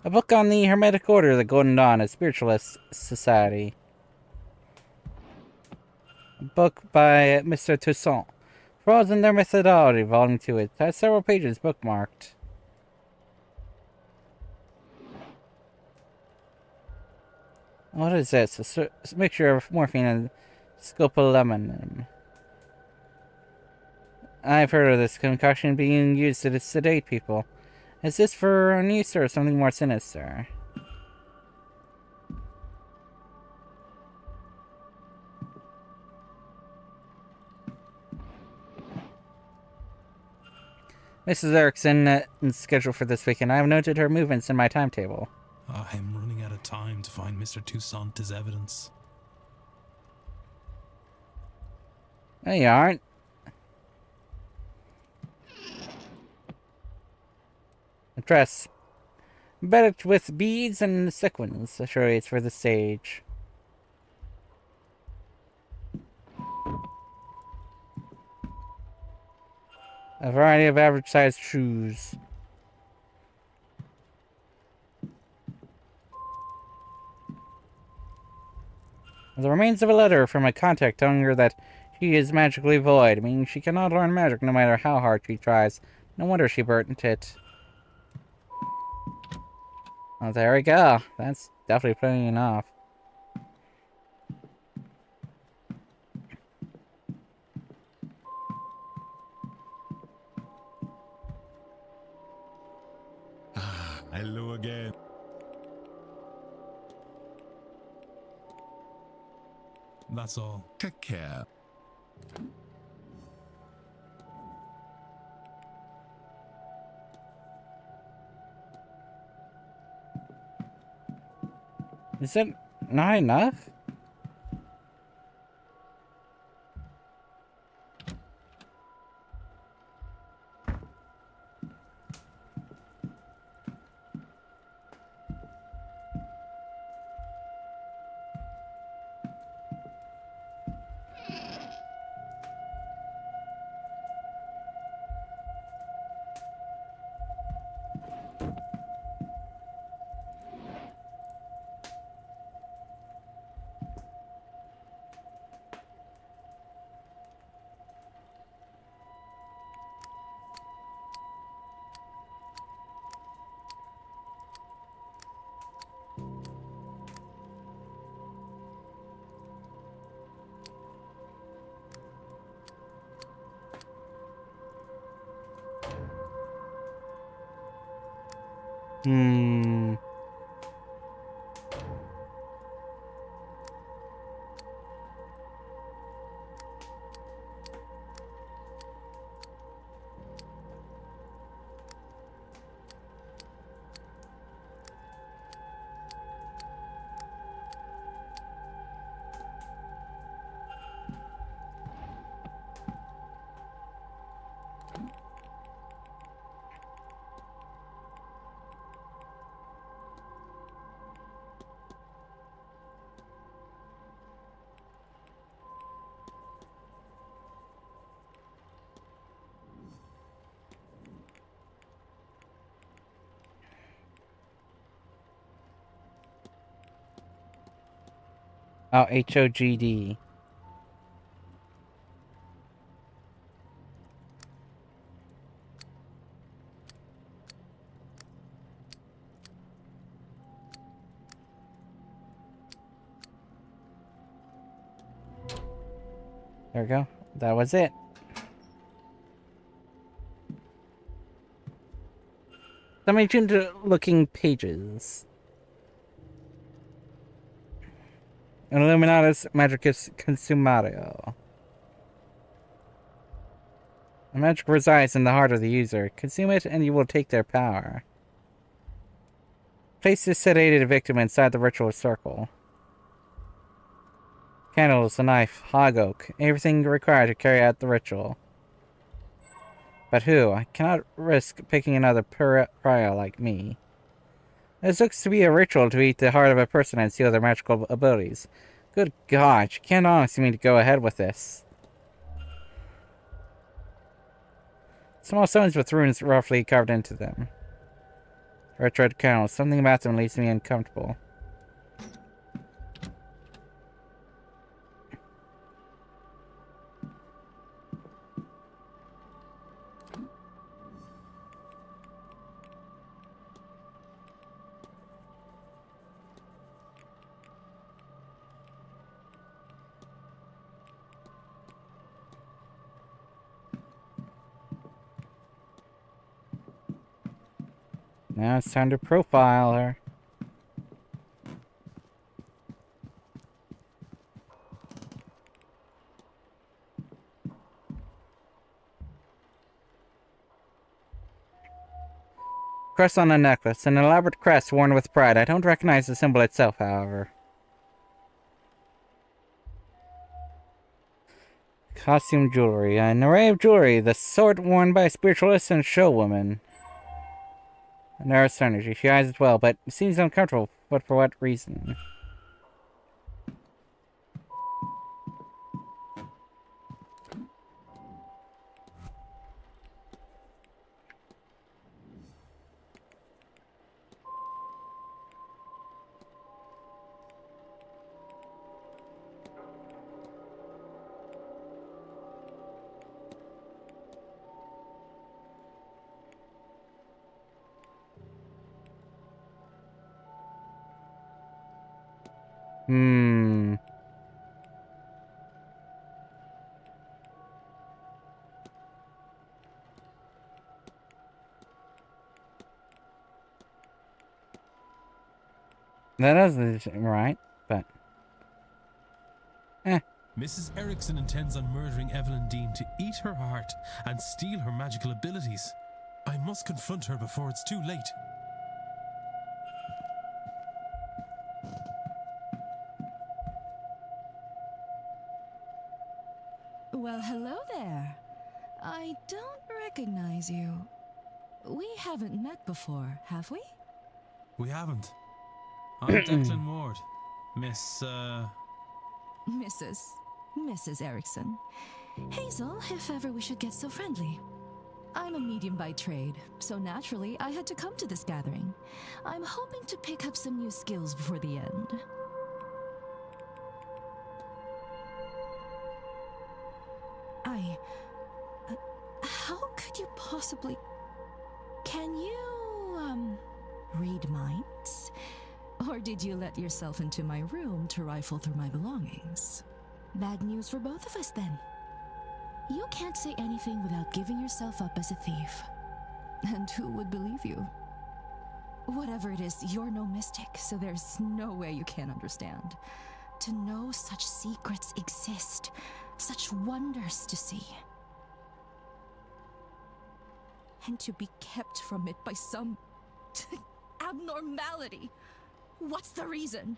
A book on the Hermetic Order of the Golden Dawn, a spiritualist society. A book by Mr. Toussaint. Frauds in their methodology, volume 2. It has several pages bookmarked. What is this? A mixture of morphine and scopolamine. I've heard of this concoction being used to sedate people. Is this for an use or something more sinister? Mrs. Erickson is scheduled for this weekend. I have noted her movements in my timetable. I'm running out of time to find Mr. Toussaint as evidence. No, you aren't. A dress. Embedded with beads and sequins. Surely it's for the stage. A variety of average-sized shoes. The remains of a letter from a contact telling her that she is magically void, meaning she cannot learn magic no matter how hard she tries. No wonder she burnt it. Oh, there we go. That's definitely putting it off. Hello again. That's all. Take care. Is it not enough? Oh, HOGD. There we go. That was it. Some ancient looking pages. Illuminatus Magicus Consumatio. The magic resides in the heart of the user. Consume it and you will take their power. Place this sedated victim inside the ritual circle. Candles, a knife, hog oak, everything required to carry out the ritual. But who? I cannot risk picking another pariah like me. This looks to be a ritual to eat the heart of a person and seal their magical abilities. Good God, you can't honestly mean to go ahead with this. Small stones with runes roughly carved into them. Red candles, something about them leaves me uncomfortable. Now it's time to profile her. Crest on a necklace, an elaborate crest worn with pride. I don't recognize the symbol itself, however. Costume jewelry, an array of jewelry, the sort worn by spiritualists and showwomen. An artist's energy, she eyes it well, but seems uncomfortable. But for what reason? That doesn't right, but... Mrs. Erickson intends on murdering Evelyn Dean to eat her heart and steal her magical abilities. I must confront her before it's too late. Well, hello there. I don't recognize you. We haven't met before, have we? We haven't. I'm Declan Ward. Mrs. Erickson. Hazel, if ever we should get so friendly. I'm a medium by trade, so naturally I had to come to this gathering. I'm hoping to pick up some new skills before the end. How could you possibly... Can you, read minds? Or did you let yourself into my room to rifle through my belongings? Bad news for both of us, then. You can't say anything without giving yourself up as a thief. And who would believe you? Whatever it is, you're no mystic, so there's no way you can't understand. To know such secrets exist, such wonders to see. And to be kept from it by some abnormality. What's the reason?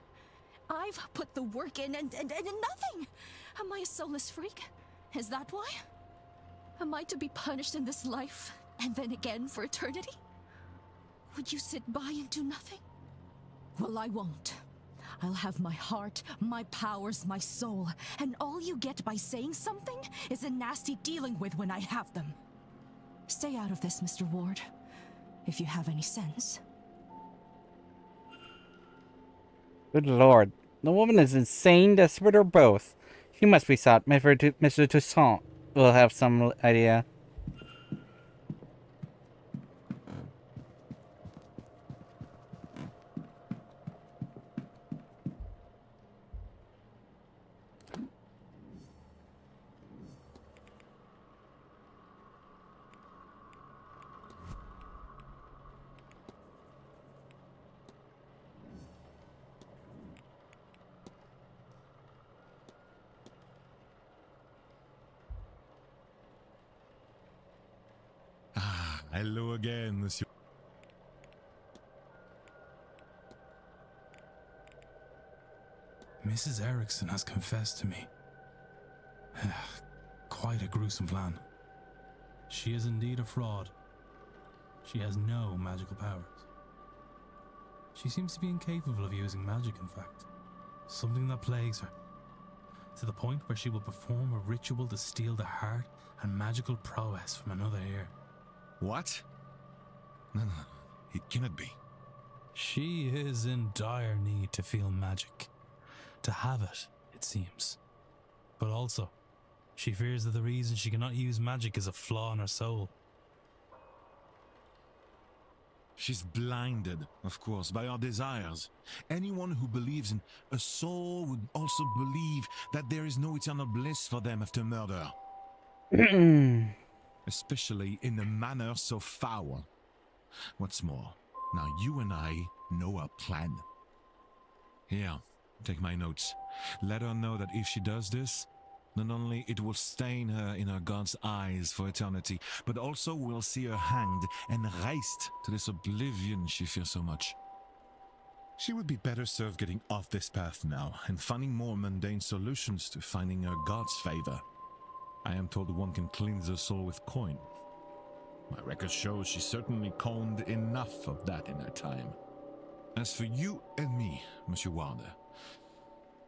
I've put the work in and nothing! Am I a soulless freak? Is that why? Am I to be punished in this life, and then again for eternity? Would you sit by and do nothing? Well, I won't. I'll have my heart, my powers, my soul, and all you get by saying something is a nasty dealing with when I have them. Stay out of this, Mr. Ward, if you have any sense. Good lord. The woman is insane, desperate, or both. She must be sought. Mr. Toussaint will have some idea. Ah, hello again, monsieur. Mrs. Erickson has confessed to me. Quite a gruesome plan. She is indeed a fraud. She has no magical powers. She seems to be incapable of using magic, in fact. Something that plagues her. To the point where she will perform a ritual to steal the heart and magical prowess from another ear. What? No, it cannot be. She is in dire need to feel magic. To have it, it seems. But also, she fears that the reason she cannot use magic is a flaw in her soul. She's blinded, of course, by our desires. Anyone who believes in a soul would also believe that there is no eternal bliss for them after murder. Especially in a manner so foul. What's more, now you and I know our plan. Here, take my notes. Let her know that if she does this, not only it will stain her in her God's eyes for eternity, but also we'll see her hanged and raised to this oblivion she fears so much. She would be better served getting off this path now and finding more mundane solutions to finding her God's favor. I am told one can cleanse her soul with coin. My record shows she certainly coined enough of that in her time. As for you and me, Monsieur Wilder,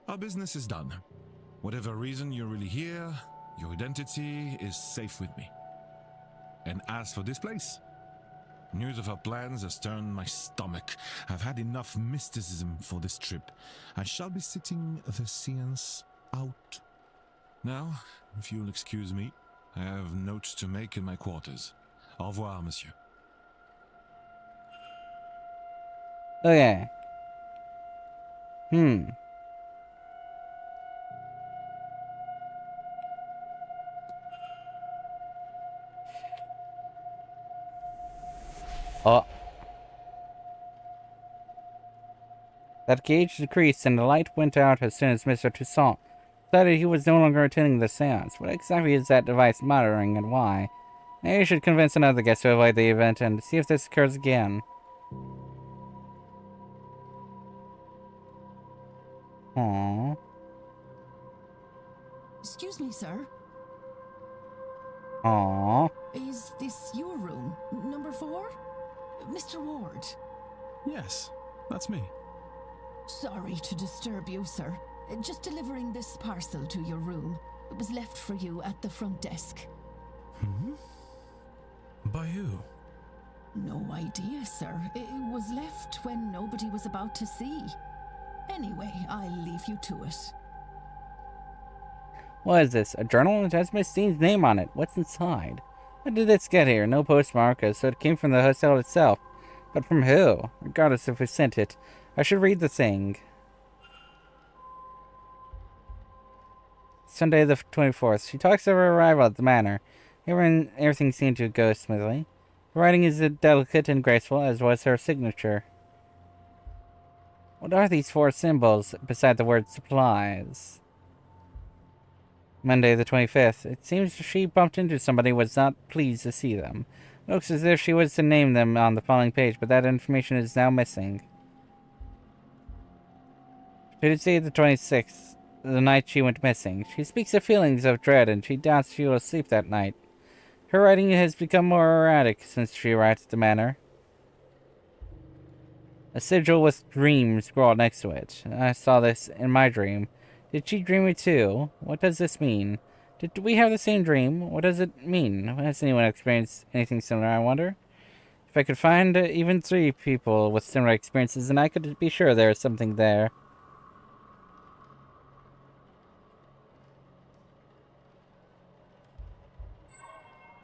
our business is done. Whatever reason you're really here, your identity is safe with me. And as for this place, news of our plans has turned my stomach. I've had enough mysticism for this trip. I shall be sitting the séance out. Now, if you'll excuse me, I have notes to make in my quarters. Au revoir, monsieur. Okay. Oh. That gauge decreased and the light went out as soon as Mr. Toussaint decided he was no longer attending the séance. What exactly is that device monitoring and why? Maybe you should convince another guest to avoid the event and see if this occurs again. Aww. Excuse me, sir. Aww. Is this your room? Number 4? Mr. Ward? Yes, that's me. Sorry to disturb you, sir. Just delivering this parcel to your room. It was left for you at the front desk. By who? No idea, sir. It was left when nobody was about to see. Anyway, I'll leave you to it. What is this? A journal? It has Miss Dean's name on it. What's inside? How did this get here? No postmark, so it came from the hotel itself. But from who? Regardless if who sent it, I should read the thing. Sunday the 24th. She talks of her arrival at the manor. Everything seemed to go smoothly. The writing is delicate and graceful, as was her signature. What are these 4 symbols beside the word supplies? Monday the 25th. It seems she bumped into somebody who was not pleased to see them. It looks as if she was to name them on the following page, but that information is now missing. Tuesday the 26th. The night she went missing. She speaks of feelings of dread, and she doubts she will sleep that night. Her writing has become more erratic since she arrived at the manor. A sigil with dream scrawled next to it. I saw this in my dream. Did she dream it too? What does this mean? Did we have the same dream? What does it mean? Has anyone experienced anything similar, I wonder? If I could find even 3 people with similar experiences, then I could be sure there is something there.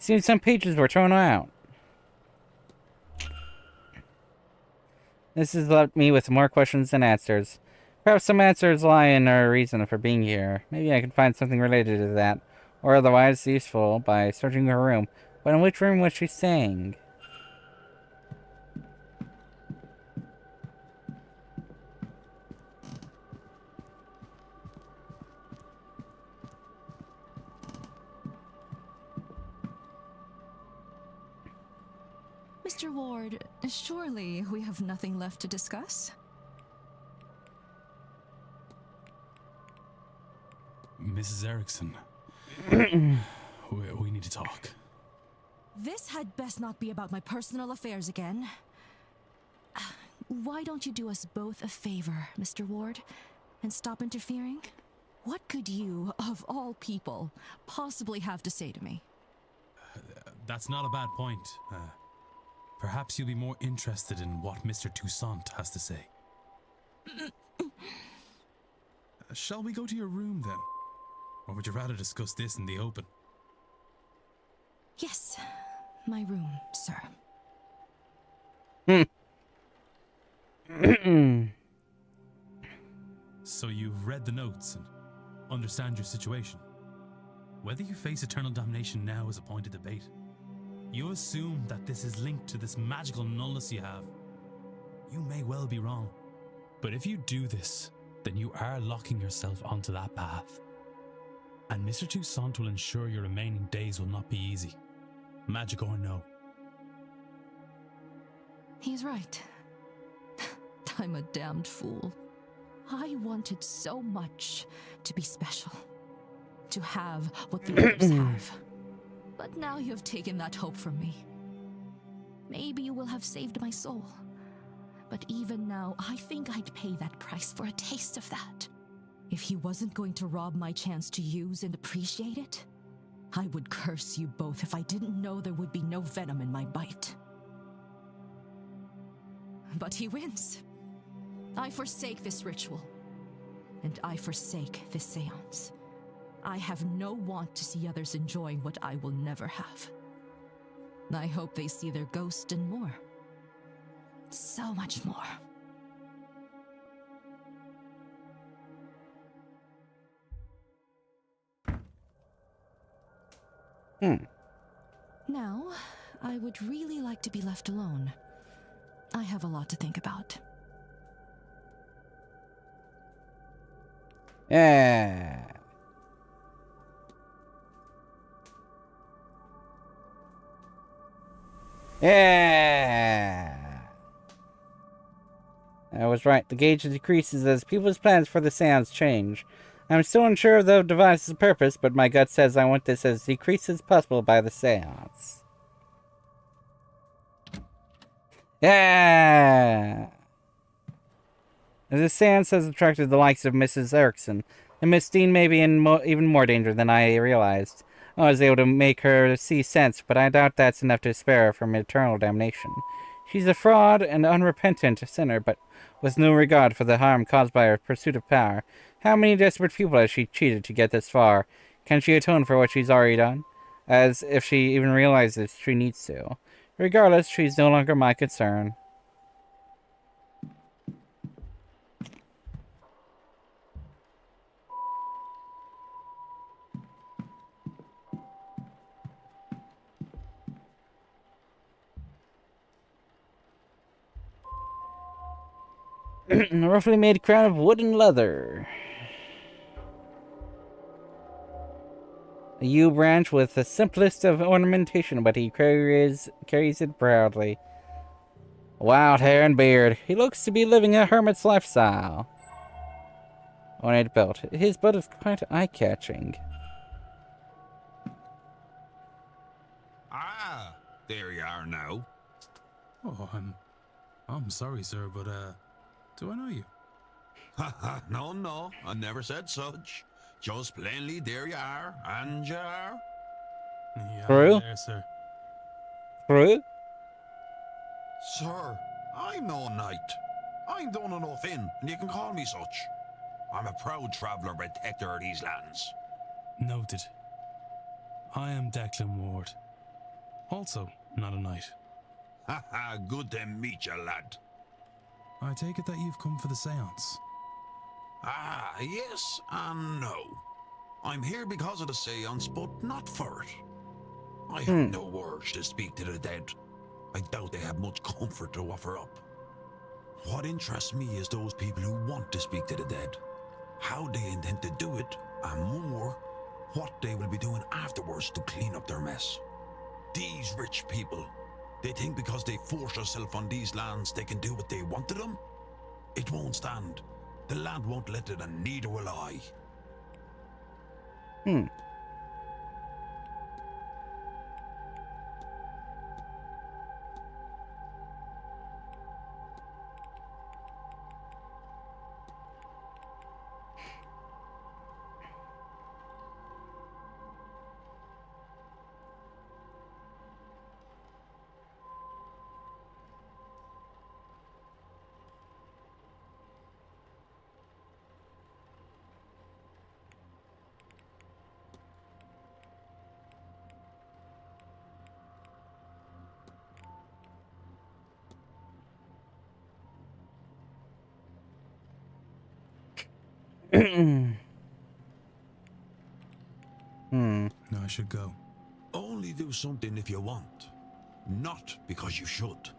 seems some pages were thrown out. This has left me with more questions than answers. Perhaps some answers lie in her reason for being here. Maybe I can find something related to that, or otherwise useful, by searching her room. But in which room was she staying? Mr. Ward, surely we have nothing left to discuss? Mrs. Erickson, we need to talk. This had best not be about my personal affairs again. Why don't you do us both a favor, Mr. Ward, and stop interfering? What could you, of all people, possibly have to say to me? That's not a bad point. Perhaps you'll be more interested in what Mr. Toussaint has to say. Shall we go to your room, then? Or would you rather discuss this in the open? Yes, my room, sir. So you've read the notes and understand your situation. Whether you face eternal damnation now is a point of debate. You assume that this is linked to this magical nullness you have. You may well be wrong. But if you do this, then you are locking yourself onto that path. And Mr. Toussaint will ensure your remaining days will not be easy. Magic or no. He's right. I'm a damned fool. I wanted so much to be special. To have what the others have. But now you have taken that hope from me. Maybe you will have saved my soul. But even now, I think I'd pay that price for a taste of that. If he wasn't going to rob my chance to use and appreciate it, I would curse you both if I didn't know there would be no venom in my bite. But he wins. I forsake this ritual. And I forsake this seance. I have no want to see others enjoying what I will never have. I hope they see their ghost and more. So much more. Now, I would really like to be left alone. I have a lot to think about. Yeah. Yeah. I was right. The gauge decreases as people's plans for the seance change. I'm still unsure of the device's purpose, but my gut says I want this as decreased as possible by the seance. Yeah. The seance has attracted the likes of Mrs. Erickson, and Miss Dean may be in even more danger than I realized. I was able to make her see sense, but I doubt that's enough to spare her from eternal damnation. She's a fraud and unrepentant sinner, but with no regard for the harm caused by her pursuit of power. How many desperate people has she cheated to get this far? Can she atone for what she's already done? As if she even realizes she needs to. Regardless, she's no longer my concern. A roughly made crown of wood and leather. A yew branch with the simplest of ornamentation, but he carries it proudly. Wild hair and beard. He looks to be living a hermit's lifestyle. Ornate belt. His belt is quite eye-catching. Ah, there you are now. Oh, I'm sorry, sir, but do I know you? No, I never said such. Just plainly, there you are, and you are. Yeah, True? there, sir. True? Sir, I'm no knight. I'm done enough in, and you can call me such. I'm a proud traveller protector of these lands. Noted. I am Declan Ward, Also not a knight. Ha ha, good to meet you, lad. I take it that you've come for the seance. Ah, yes and no. I'm here because of the seance, but not for it. I have no urge to speak to the dead. I doubt they have much comfort to offer up. What interests me is those people who want to speak to the dead, how they intend to do it, and more, what they will be doing afterwards to clean up their mess. These rich people, they think because they force themselves on these lands they can do what they want to them? It won't stand. The land won't let it, and neither will I. I should go. Only do something if you want, not because you should.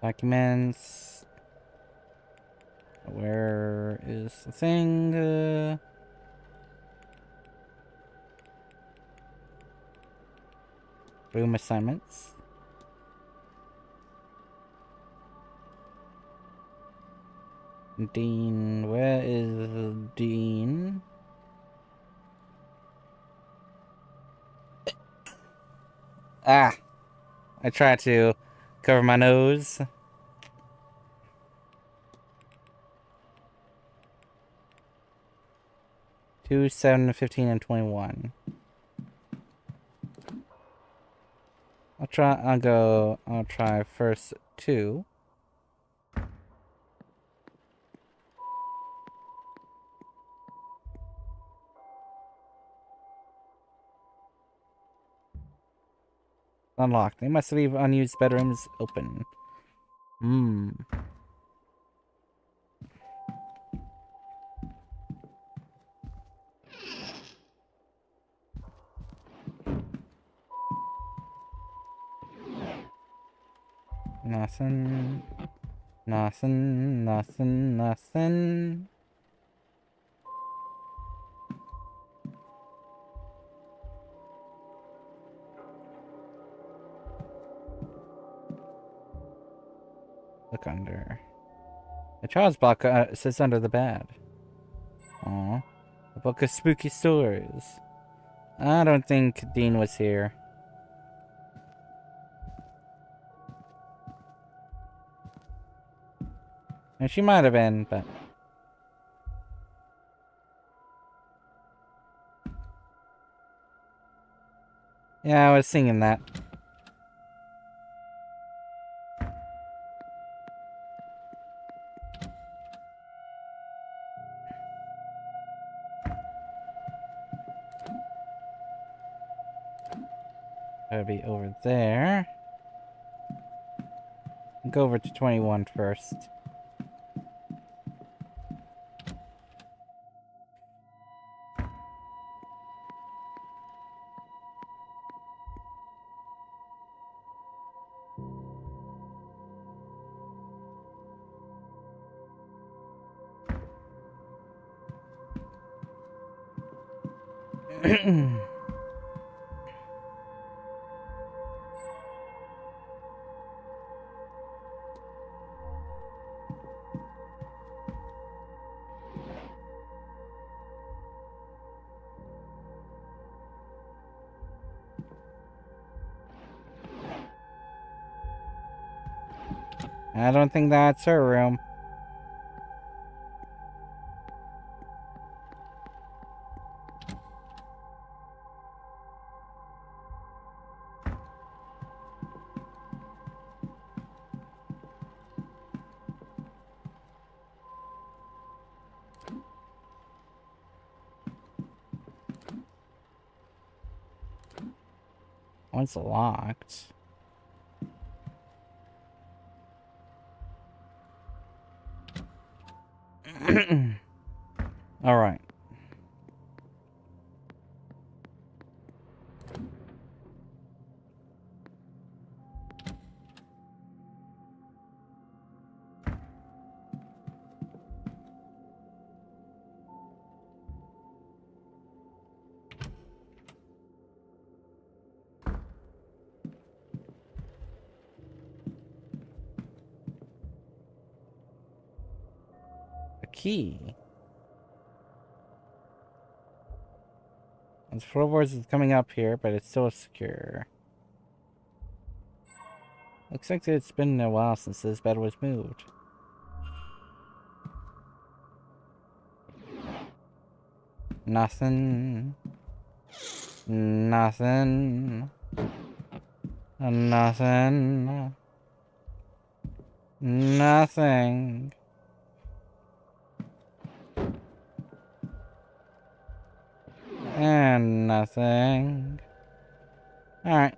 Documents. Where is the thing? Room assignments. Dean. Where is Dean? Ah! I tried to cover my nose. Two, 7, 15, and 21. I'll try first 2. Unlocked. They must leave unused bedrooms open. Nothing. Nothing. Nothing. Nothing. Look under. The child's block sits under the bed. Aw. A book of spooky stories. I don't think Dean was here. And she might have been, but... Yeah, I was singing that. That'll be over there. Go over to 21 first. I don't think that's her room. It's locked. All right. A key. The floorboards is coming up here, but it's still secure. Looks like it's been a while since this bed was moved. Nothing. Nothing. Nothing. Nothing. And nothing. Alright.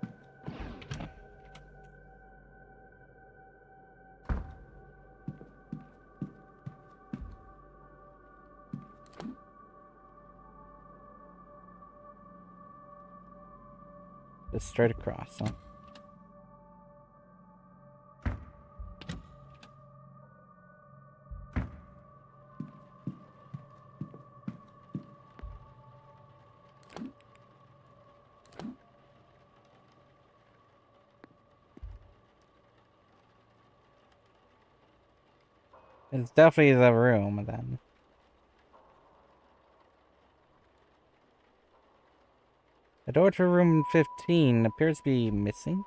Just straight across, huh? It's definitely the room, then. The door to room 15 appears to be missing.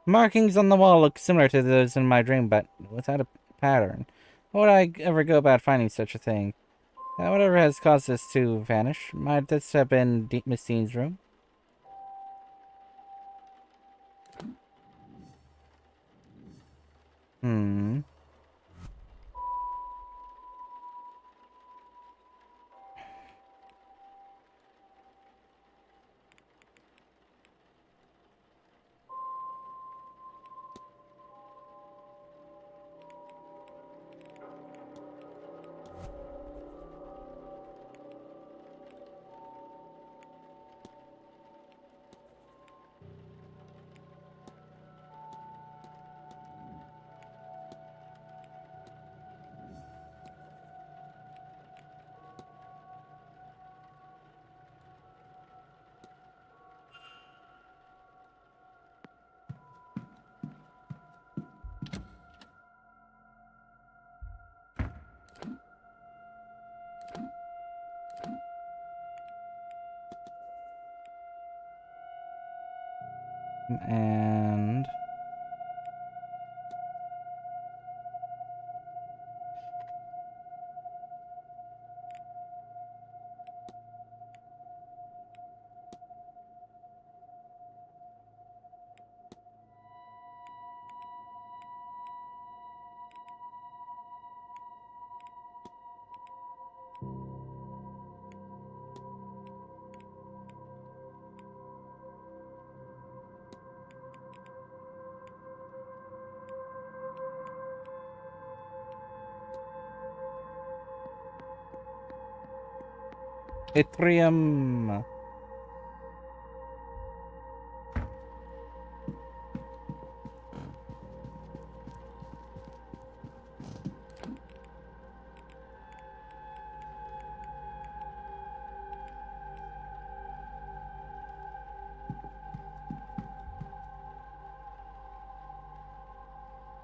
Markings on the wall look similar to those in my dream, but without a pattern. How would I ever go about finding such a thing? Whatever has caused this to vanish, might this have been Miss Dean's room? Hmm. And... Yttrium.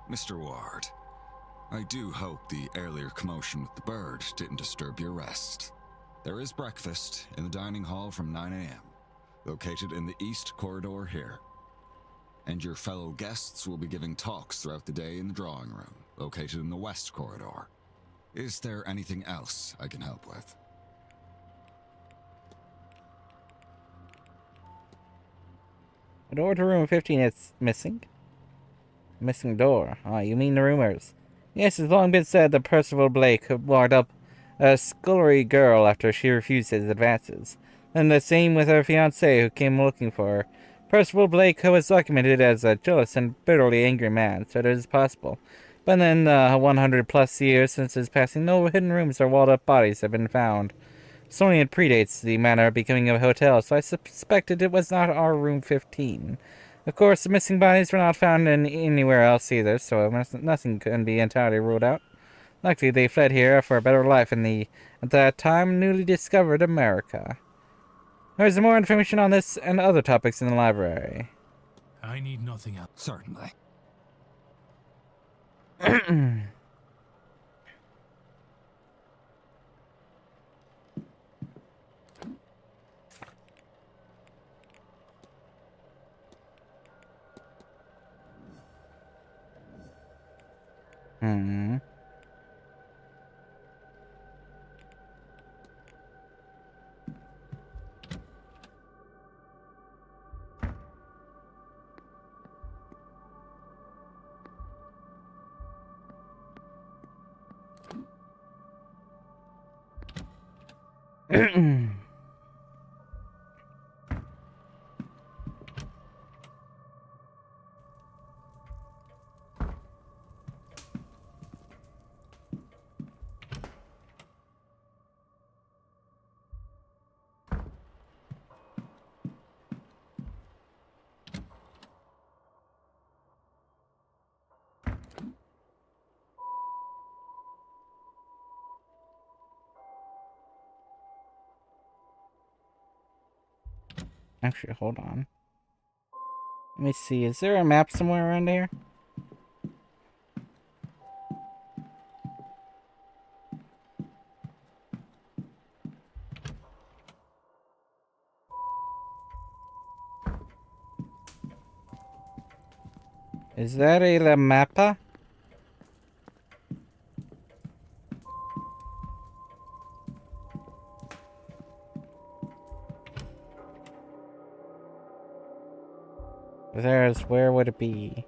Mr. Ward, I do hope the earlier commotion with the bird didn't disturb your rest. There is breakfast in the dining hall from 9 a.m., located in the east corridor here. And your fellow guests will be giving talks throughout the day in the drawing room, located in the west corridor. Is there anything else I can help with? The door to room 15 is missing. Missing door. Ah, you mean the rumors. Yes, it's long been said that Percival Blake had locked up a scullery girl after she refused his advances. And the same with her fiancé who came looking for her. Percival Blake was documented as a jealous and bitterly angry man, so it is possible. But in 100 plus years since his passing, no hidden rooms or walled up bodies have been found. Certainly it predates the Manor becoming a hotel, so I suspected it was not our room 15. Of course, the missing bodies were not found anywhere else either, so nothing can be entirely ruled out. Likely they fled here for a better life in the, at that time, newly discovered America. There's more information on this and other topics in the library. I need nothing else. Certainly. Actually, hold on. Let me see. Is there a map somewhere around here? Is that a la mappa? There's, where would it be?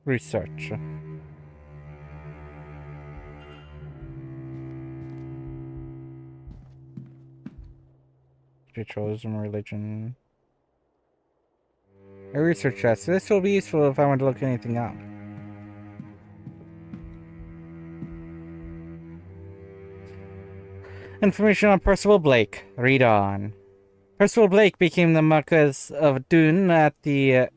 Research. Spiritualism, religion. I research that, so this will be useful if I want to look anything up. Information on Percival Blake. Read on. Percival Blake became the Marquess of Doon at the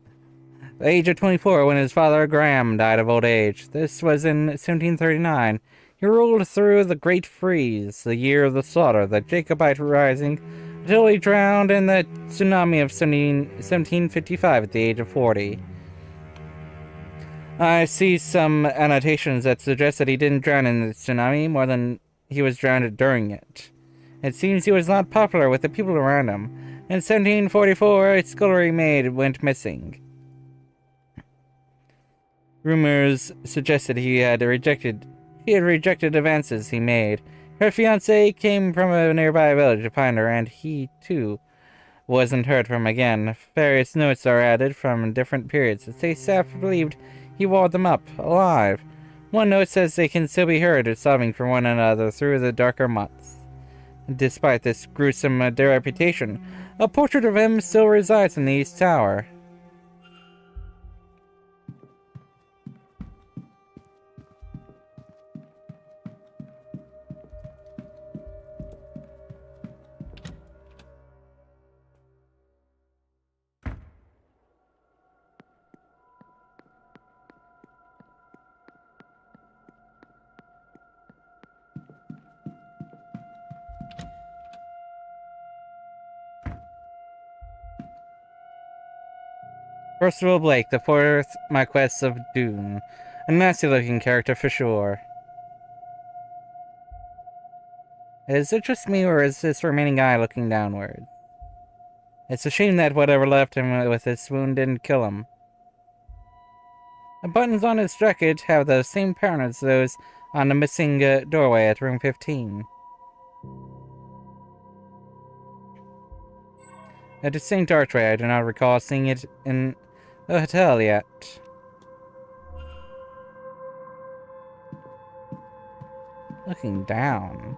age of 24 when his father Graham died of old age. This was in 1739. He ruled through the Great Freeze, the year of the slaughter, the Jacobite rising, until he drowned in the tsunami of 1755 at the age of 40. I see some annotations that suggest that he didn't drown in the tsunami more than he was drowned during it. It seems he was not popular with the people around him. In 1744, a scullery maid went missing. Rumors suggested he had rejected advances he made. Her fiancé came from a nearby village to find her, and he, too, wasn't heard from again. Various notes are added from different periods that say staff believed He walled them up, alive. One note says they can still be heard sobbing for one another through the darker months. Despite this gruesome reputation, a portrait of him still resides in the East Tower. Percival Blake, the 4th Marquess of Doon. A nasty-looking character for sure. Is it just me, or is this remaining eye looking downward? It's a shame that whatever left him with his wound didn't kill him. The buttons on his jacket have the same pattern as those on the missing doorway at room 15. A distinct archway. I do not recall seeing it in the hotel yet. Looking down.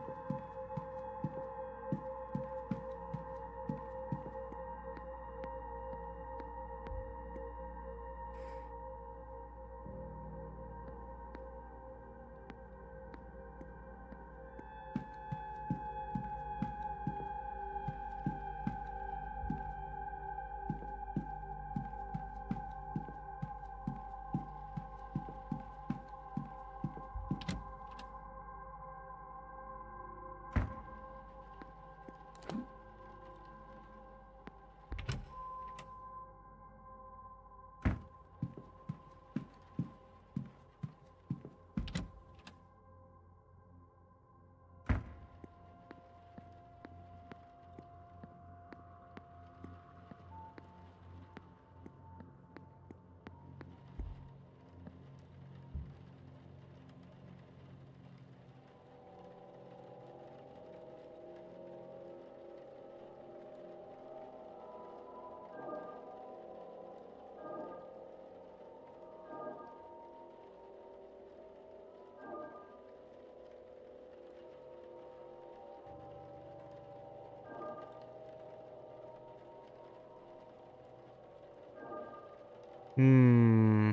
Hmm.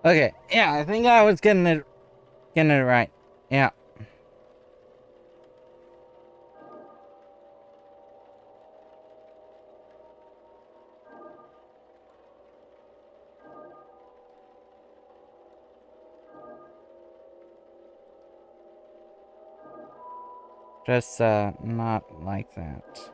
Okay, yeah, I think I was getting it right. Yeah. Just, not like that.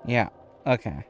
Yeah, okay.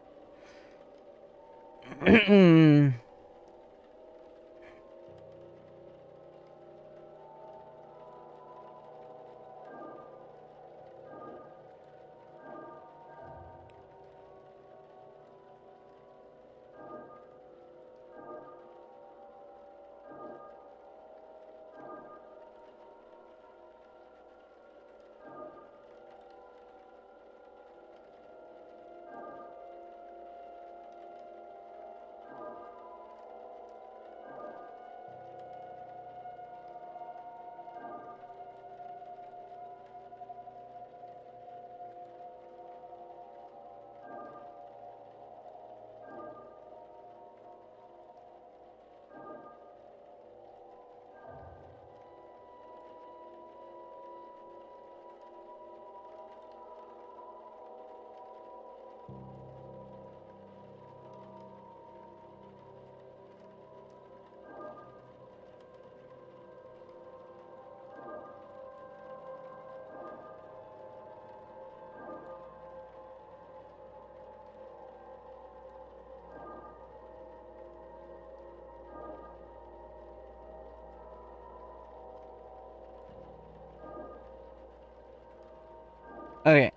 Okay.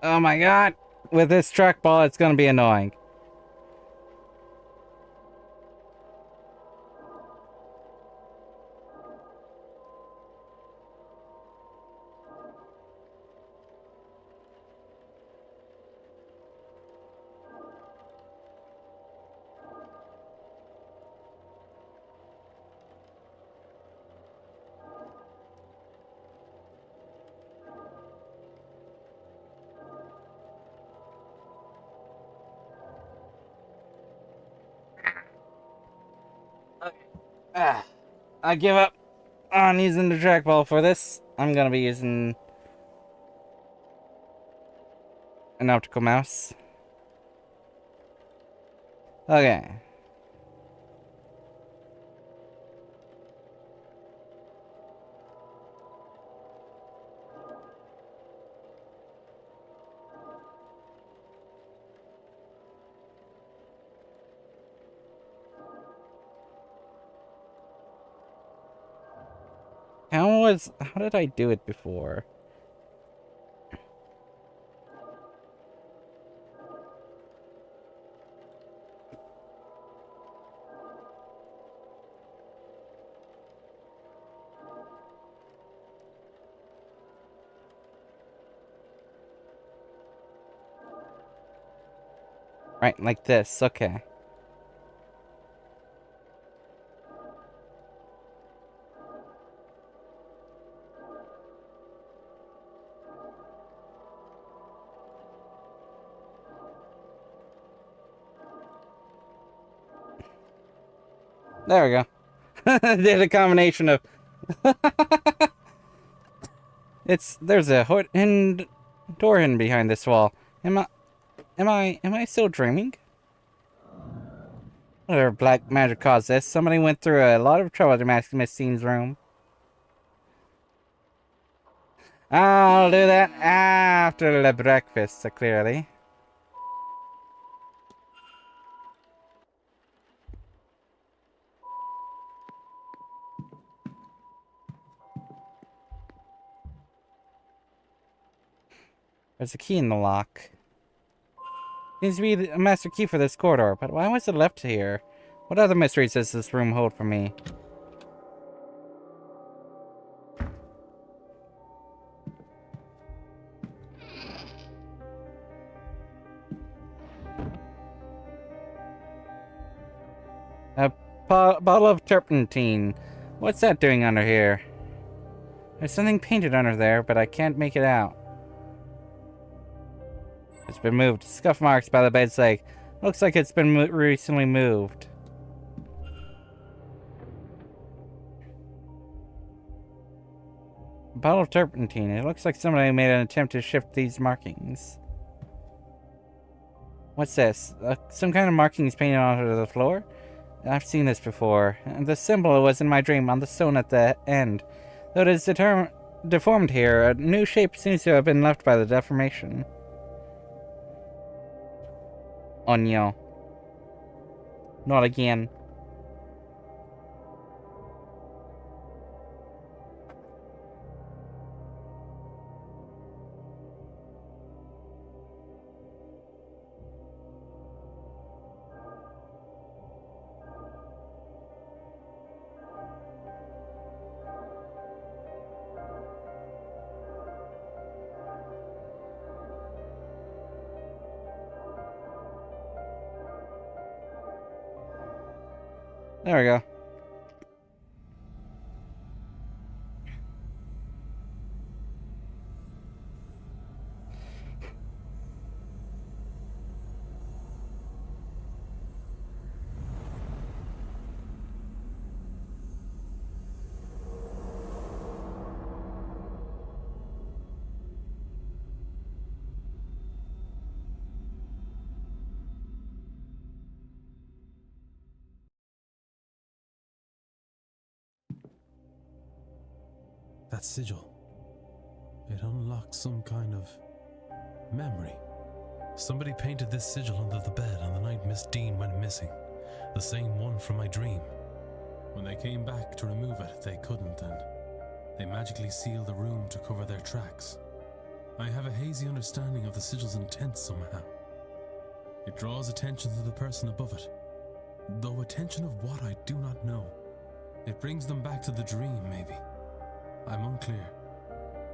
Oh my god! With this trackball, it's gonna be annoying. I give up on using the trackball for this. I'm gonna be using an optical mouse. Okay. How did I do it before? Right, like this, okay. There we go. Did a combination of... There's a hidden door hidden behind this wall. Am I still dreaming? Whatever black magic caused this, somebody went through a lot of trouble to mask Miss Scene's room. I'll do that after the breakfast, clearly. There's a key in the lock. Seems to be a master key for this corridor, but why was it left here? What other mysteries does this room hold for me? A bottle of turpentine. What's that doing under here? There's something painted under there, but I can't make it out. It's been moved. Scuff marks by the bed's leg. Looks like it's been recently moved. A bottle of turpentine. It looks like somebody made an attempt to shift these markings. What's this? Some kind of markings painted onto the floor? I've seen this before. The symbol was in my dream on the stone at the end. Though it is deformed here, a new shape seems to have been left by the deformation. Oh no. Not again. There we go. That sigil. It unlocked some kind of memory. Somebody painted this sigil under the bed on the night Miss Dean went missing. The same one from my dream. When they came back to remove it, they couldn't, and they magically sealed the room to cover their tracks. I have a hazy understanding of the sigil's intent somehow. It draws attention to the person above it, though attention of what I do not know. It brings them back to the dream, maybe. I'm unclear.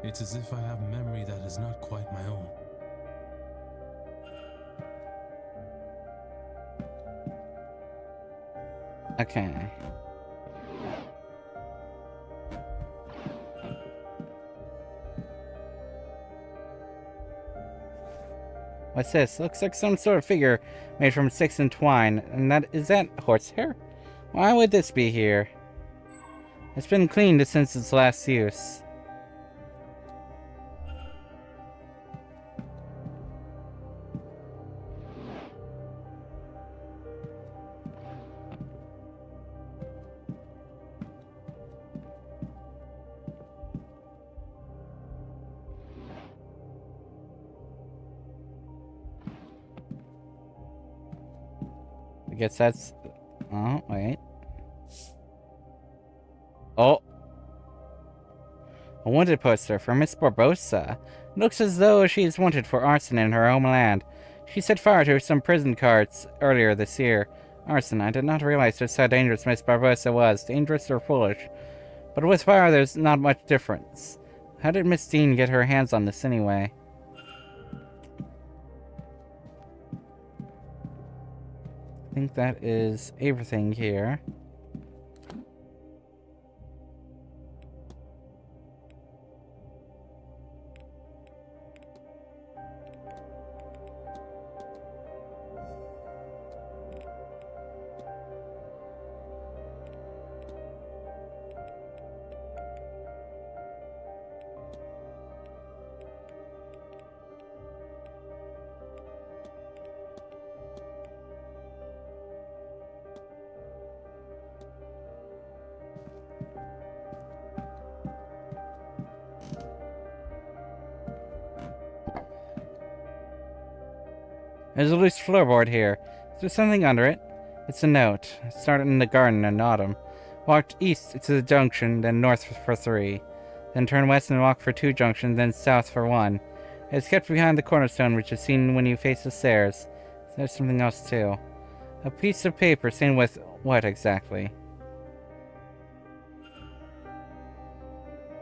It's as if I have memory that is not quite my own. Okay. What's this? Looks like some sort of figure made from sticks and twine. And is that horsehair? Why would this be here? It's been cleaned since its last use. I guess that's... Oh, wait. Oh! A wanted poster for Miss Barbosa. Looks as though she is wanted for arson in her homeland. She set fire to some prison carts earlier this year. Arson, I did not realize just how dangerous Miss Barbosa was. Dangerous or foolish. But with fire, there's not much difference. How did Miss Dean get her hands on this anyway? I think that is everything here. There's a loose floorboard here. Is there something under it? It's a note. It started in the garden in autumn. Walked east to the junction, then north for 3. Then turn west and walk for 2 junctions, then south for 1. It's kept behind the cornerstone, which is seen when you face the stairs. There's something else, too. A piece of paper stained with what exactly?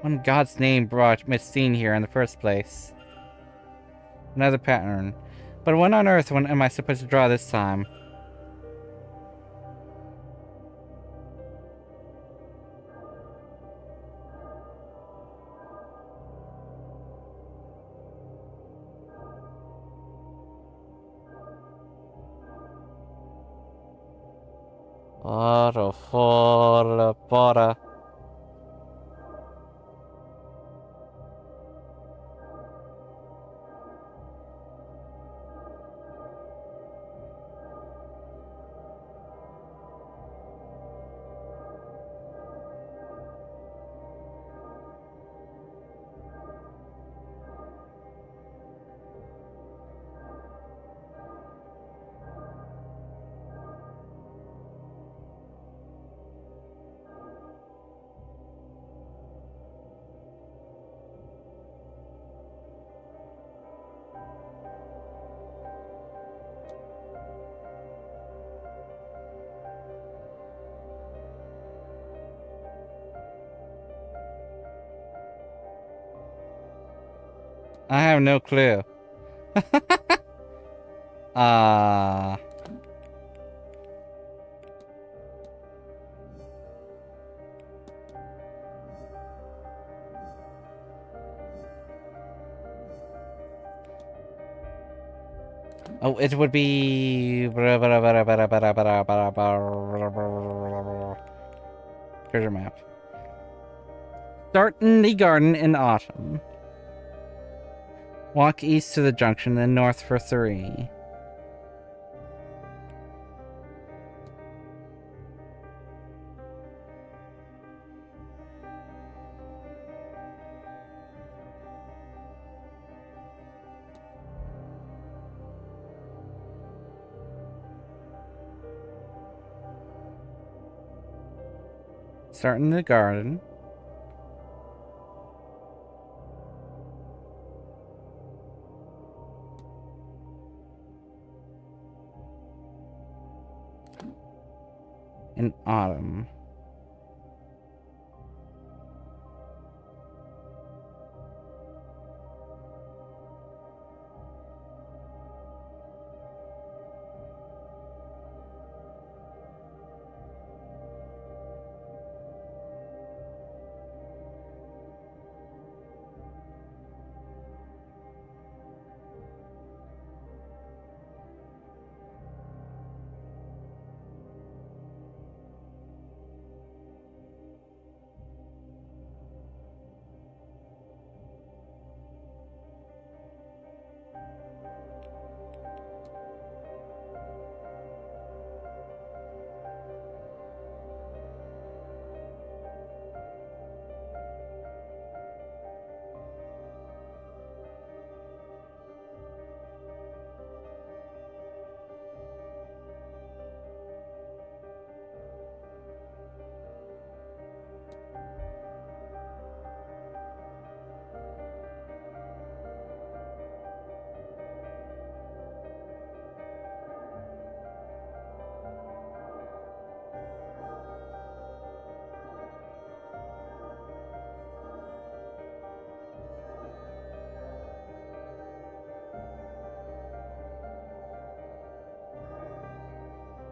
What in God's name brought Miss Dean here in the first place? Another pattern. But when on earth am I supposed to draw this time? Bora. I have no clue. Oh, it would be... Treasure map. Start in the garden in autumn. Walk east to the junction, then north for 3. Start in the garden. In autumn.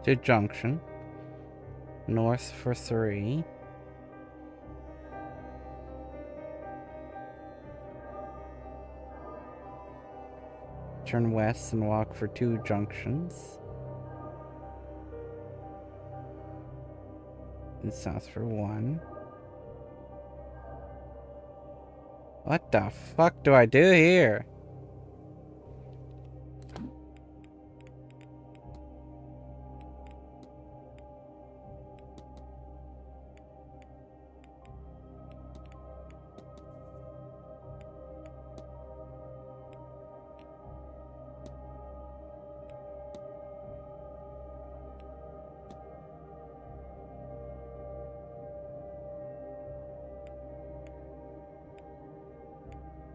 To junction. North for 3. Turn west and walk for 2 junctions. And south for 1. What the fuck do I do here?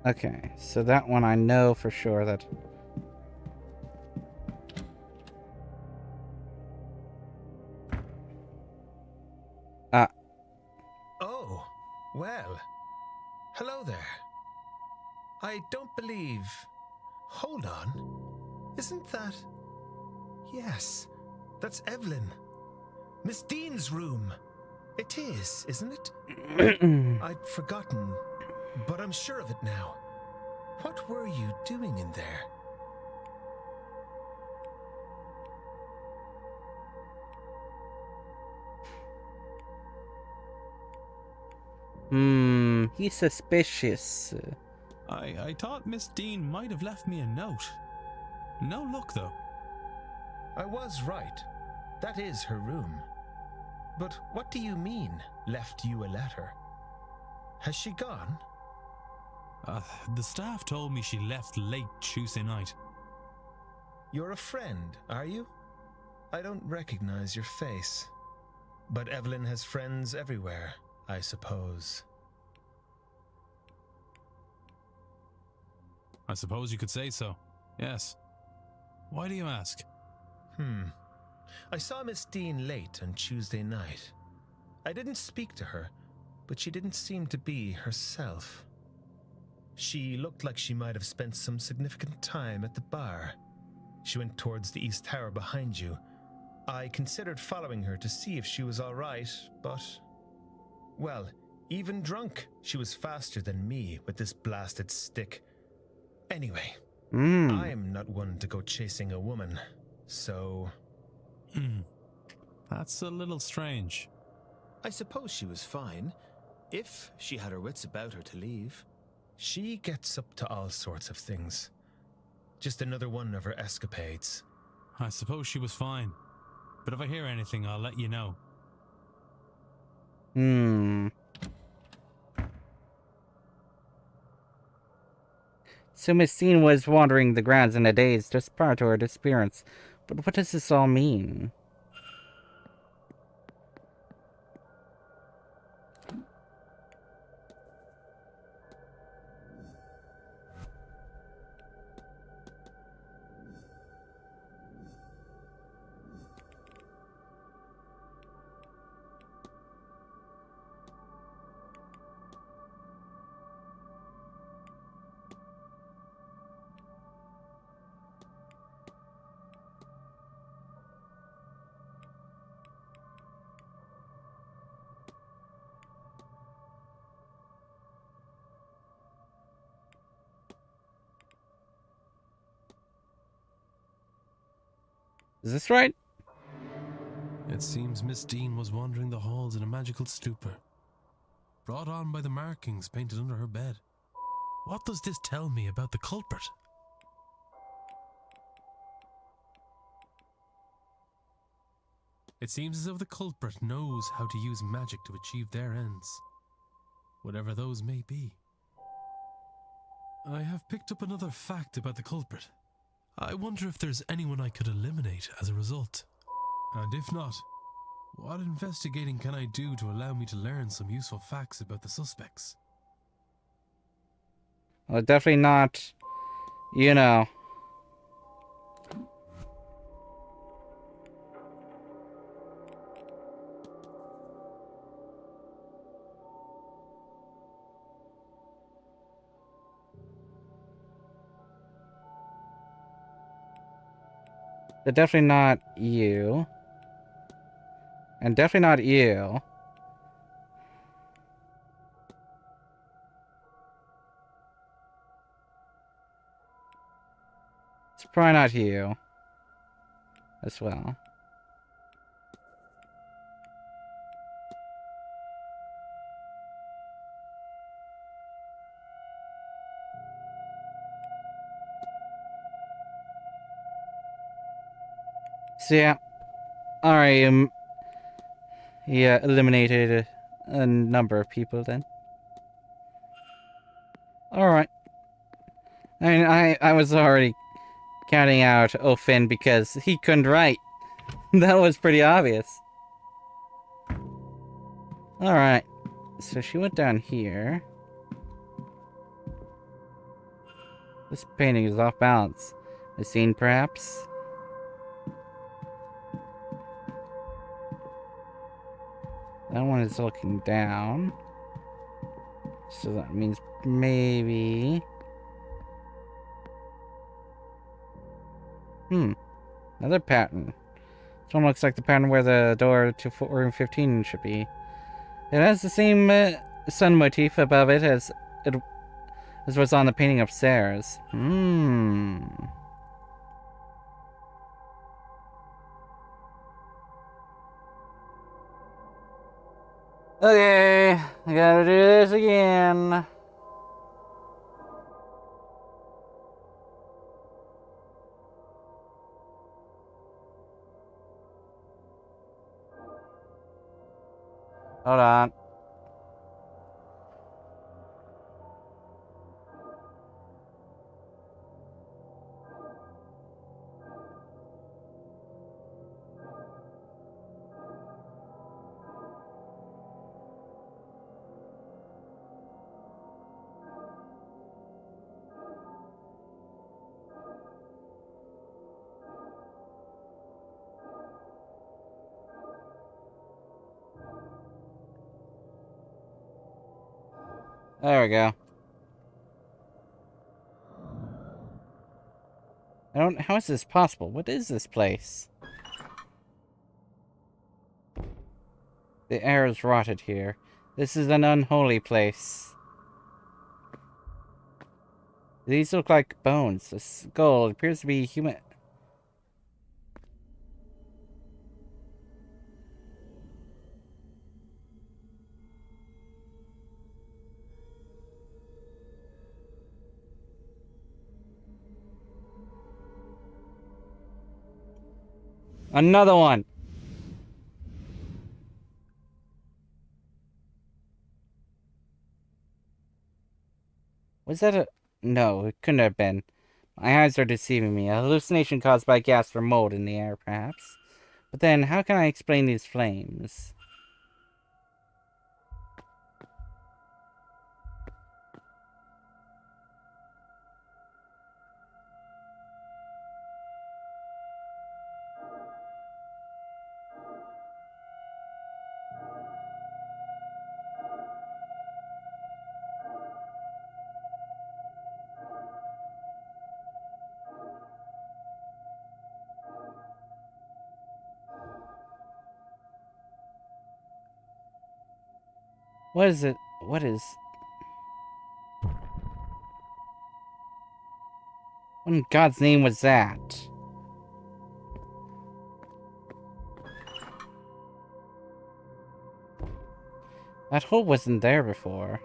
Okay, so that one I know for sure that... Oh, well. Hello there. I don't believe... Hold on. Isn't that... Yes, that's Evelyn. Miss Dean's room. It is, isn't it? I'd forgotten, but I'm sure of it now. What were you doing in there? He's suspicious. I thought Miss Dean might have left me a note. No luck, though. I was right. That is her room. But what do you mean, left you a letter? Has she gone? The staff told me she left late Tuesday night. You're a friend, are you? I don't recognize your face. But Evelyn has friends everywhere, I suppose. I suppose you could say so. Yes. Why do you ask? I saw Miss Dean late on Tuesday night. I didn't speak to her, but she didn't seem to be herself. She looked like she might have spent some significant time at the bar. She went towards the East Tower behind you. I considered following her to see if she was all right, but... Well, even drunk, she was faster than me with this blasted stick. Anyway, I'm not one to go chasing a woman, so... That's a little strange. I suppose she was fine, if she had her wits about her to leave. She gets up to all sorts of things. Just another one of her escapades. I suppose she was fine. But if I hear anything, I'll let you know. So Miss Dean was wandering the grounds in a daze just prior to her disappearance. But what does this all mean? Is this right? It seems Miss Dean was wandering the halls in a magical stupor, brought on by the markings painted under her bed. What does this tell me about the culprit? It seems as if the culprit knows how to use magic to achieve their ends, whatever those may be. I have picked up another fact about the culprit. I wonder if there's anyone I could eliminate as a result. And if not, what investigating can I do to allow me to learn some useful facts about the suspects? Well, definitely not, you know. They're definitely not you. And definitely not you. It's probably not you. As well. So yeah. Alright, yeah, eliminated a number of people then. Alright. I mean, I was already counting out Ofin because he couldn't write. That was pretty obvious. Alright. So she went down here. This painting is off balance. A scene, perhaps? That one is looking down. So that means maybe... Another pattern. This one looks like the pattern where the door to room 15 should be. It has the same sun motif above it as was on the painting upstairs. Okay, I gotta do this again. Hold on. There we go. How is this possible? What is this place? The air is rotted here. This is an unholy place. These look like bones. A skull appears to be human. Another one! Was that a... No, it couldn't have been. My eyes are deceiving me. A hallucination caused by gas or mold in the air, perhaps. But then, how can I explain these flames? What is it? What is... What in God's name was that? That hole wasn't there before.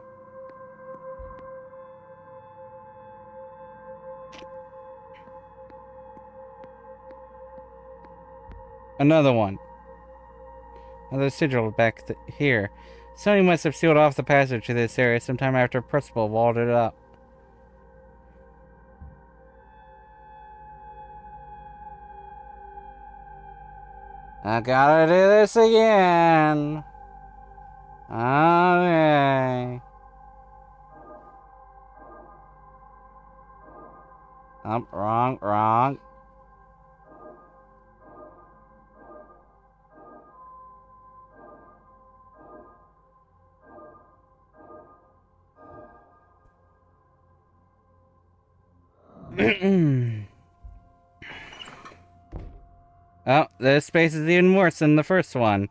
Another one. Another sigil back here. Somebody must have sealed off the passage to this area sometime after Percival walled it up. I gotta do this again. Okay. Oh, wrong. Oh, this space is even worse than the first one.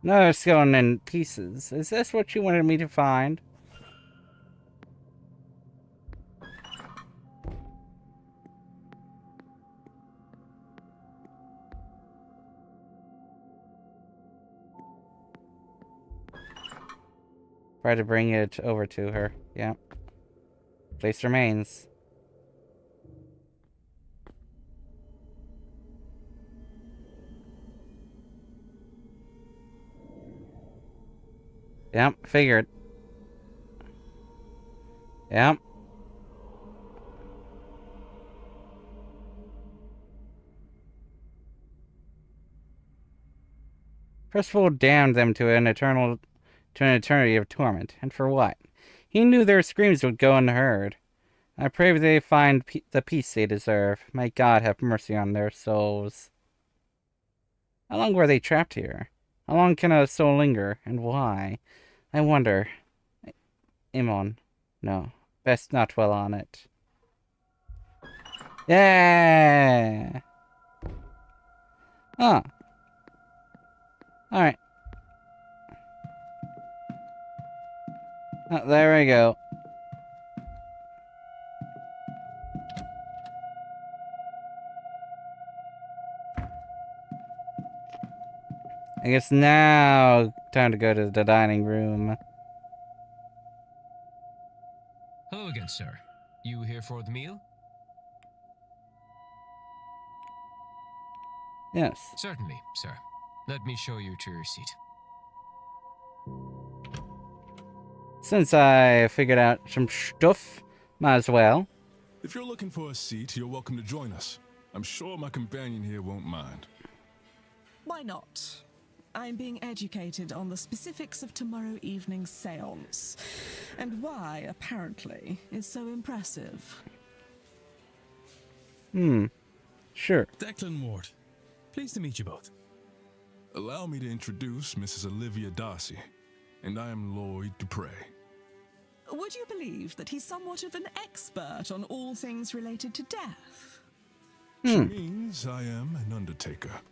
Another skeleton in pieces. Is this what you wanted me to find? Try to bring it over to her. Yeah. Place remains. Yep, figured. Yep. Percival damned them to an eternity of torment. And for what? He knew their screams would go unheard. I pray they find the peace they deserve. May God have mercy on their souls. How long were they trapped here? How long can a soul linger, and why? I wonder. Imon. No. Best not dwell on it. Yeah! Huh. Alright. Oh, there we go. I guess now, time to go to the dining room. Hello again, sir. You here for the meal? Yes. Certainly, sir. Let me show you to your seat. Since I figured out some stuff, might as well. If you're looking for a seat, you're welcome to join us. I'm sure my companion here won't mind. Why not? I'm being educated on the specifics of tomorrow evening's séance, and why, apparently, it's so impressive. Sure. Declan Ward. Pleased to meet you both. Allow me to introduce Mrs. Olivia Darcy, and I am Lloyd Dupre. Would you believe that he's somewhat of an expert on all things related to death? Which means I am an undertaker.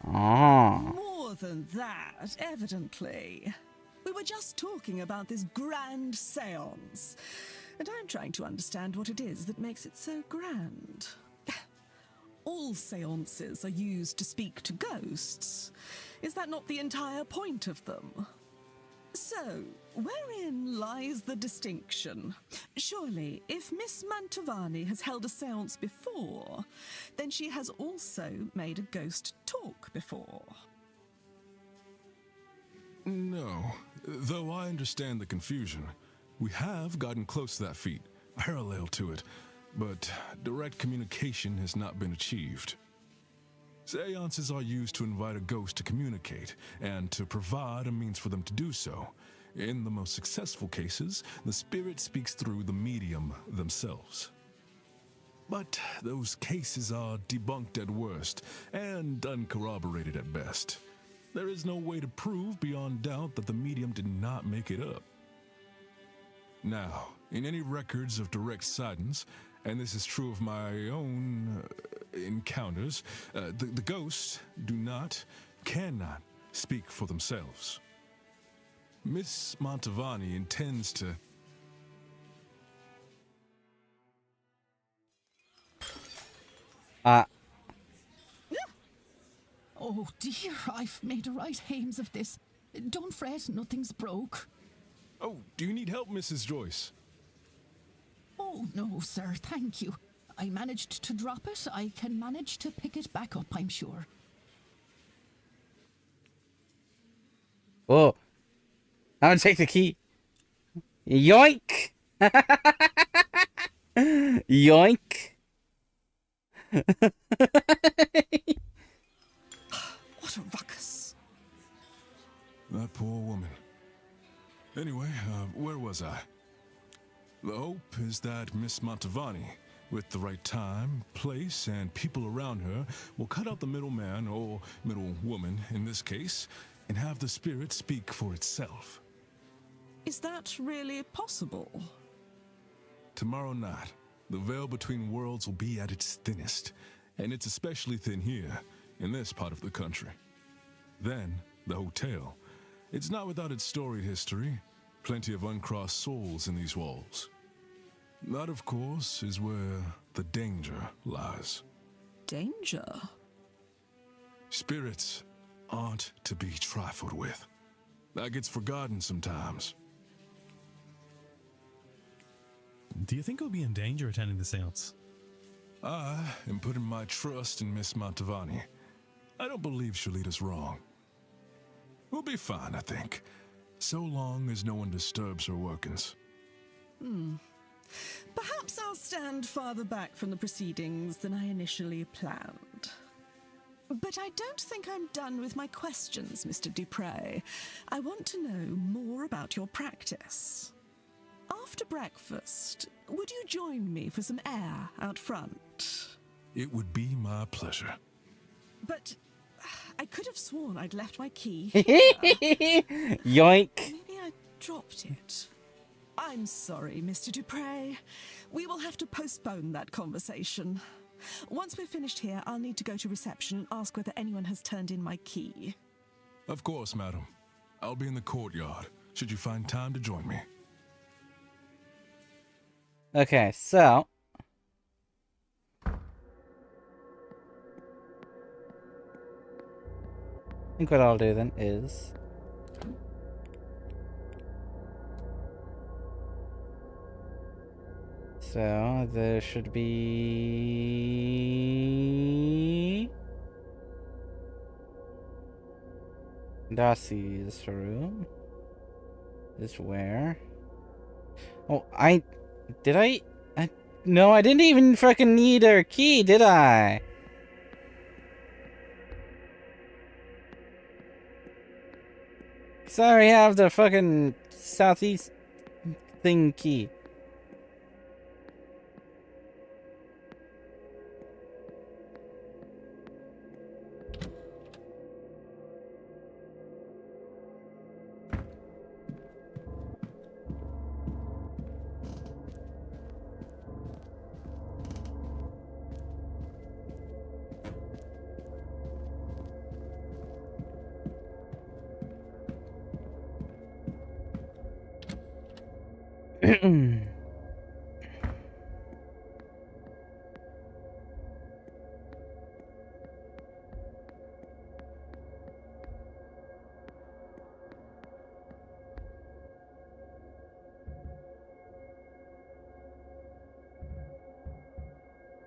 More than that, evidently. We were just talking about this grand séance, and I'm trying to understand what it is that makes it so grand. All séances are used to speak to ghosts. Is that not the entire point of them? So, wherein lies the distinction? Surely, if Miss Mantovani has held a séance before, then she has also made a ghost talk before. No, though I understand the confusion. We have gotten close to that feat, parallel to it, but direct communication has not been achieved. Seances are used to invite a ghost to communicate, and to provide a means for them to do so. In the most successful cases, the spirit speaks through the medium themselves. But those cases are debunked at worst, and uncorroborated at best. There is no way to prove beyond doubt that the medium did not make it up. Now, in any records of direct sightings, and this is true of my own encounters, the ghosts cannot speak for themselves. Miss Mantovani intends to... Oh dear, I've made a right hames of this. Don't fret, nothing's broke. Oh, do you need help, Mrs. Joyce? Oh, no, sir, thank you. I managed to drop it. I can manage to pick it back up, I'm sure. Oh. I'm gonna take the key. Yoink! Yoink! What a ruckus. That poor woman. Anyway, where was I? The hope is that Miss Mantovani, with the right time, place, and people around her, will cut out the middleman, or middlewoman in this case, and have the spirit speak for itself. Is that really possible? Tomorrow night, the veil between worlds will be at its thinnest, and it's especially thin here, in this part of the country. Then, the hotel. It's not without its storied history. Plenty of uncrossed souls in these walls. That, of course, is where the danger lies. Danger? Spirits aren't to be trifled with. That gets forgotten sometimes. Do you think he'll be in danger attending the seance? I am putting my trust in Miss Mantovani. I don't believe she'll lead us wrong. We'll be fine, I think, so long as no one disturbs her workings. Perhaps I'll stand farther back from the proceedings than I initially planned. But I don't think I'm done with my questions, Mr. Dupre. I want to know more about your practice. After breakfast, would you join me for some air out front? It would be my pleasure. But I could have sworn I'd left my key here. Yoink. Maybe I dropped it. I'm sorry, Mr. Dupre. We will have to postpone that conversation. Once we're finished here, I'll need to go to reception and ask whether anyone has turned in my key. Of course, madam. I'll be in the courtyard, should you find time to join me. Okay, so I think what I'll do then is so there should be Darcy's room is where. Oh, no, I didn't even fucking need her key, did I? Sorry, I have the fucking southeast thing key.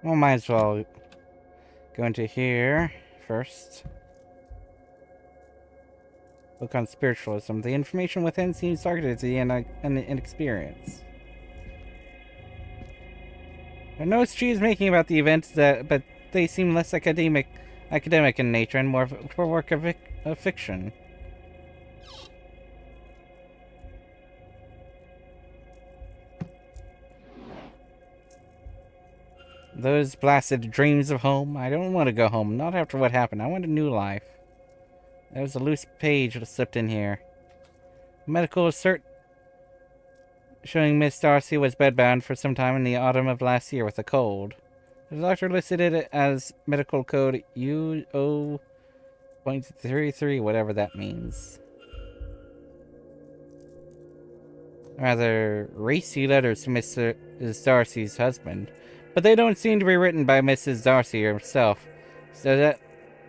Well, might as well go into here first. Look on spiritualism. The information within seems targeted to the inexperienced. There are notes she is making about the events, but they seem less academic in nature and more for work of fiction. Those blasted dreams of home. I don't want to go home. Not after what happened. I want a new life. There was a loose page that slipped in here. Medical cert showing Miss Darcy was bedbound for some time in the autumn of last year with a cold. The doctor listed it as medical code UO.33, whatever that means. Rather racy letters to Mrs. Darcy's husband. But they don't seem to be written by Mrs. Darcy herself. Does that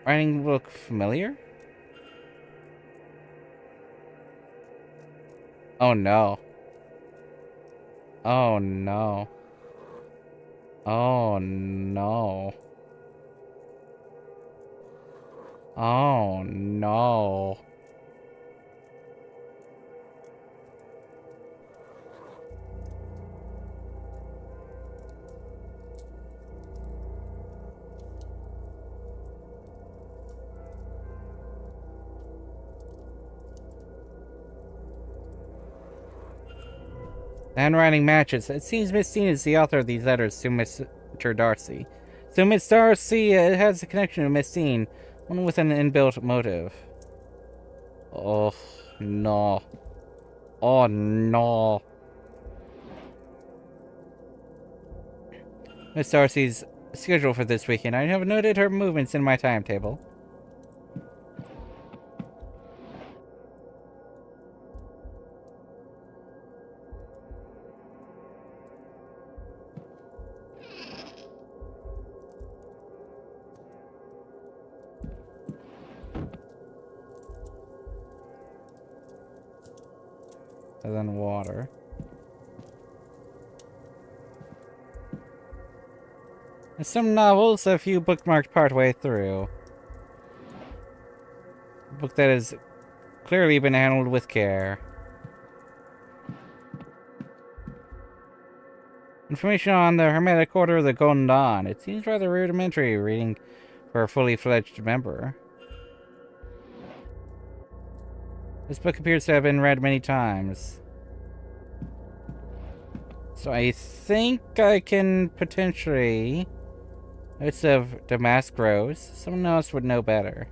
writing look familiar? Oh no. Oh no. Oh no. Oh no. The handwriting matches. It seems Miss Dean is the author of these letters to Mr. Darcy. So Miss Darcy has a connection to Miss Dean, one with an inbuilt motive. Oh, no. Oh, no. Miss Darcy's schedule for this weekend. I have noted her movements in my timetable. And then water. There's some novels, a few bookmarked partway through. A book that has clearly been handled with care. Information on the Hermetic Order of the Golden Dawn. It seems rather rudimentary reading for a fully fledged member. This book appears to have been read many times. So I think I can potentially... Notes of Damask Rose. Someone else would know better.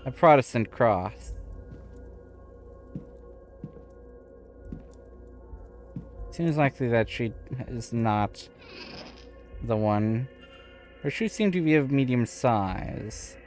A Protestant cross. Seems likely that she is not the one. Her shoes seem to be of medium size.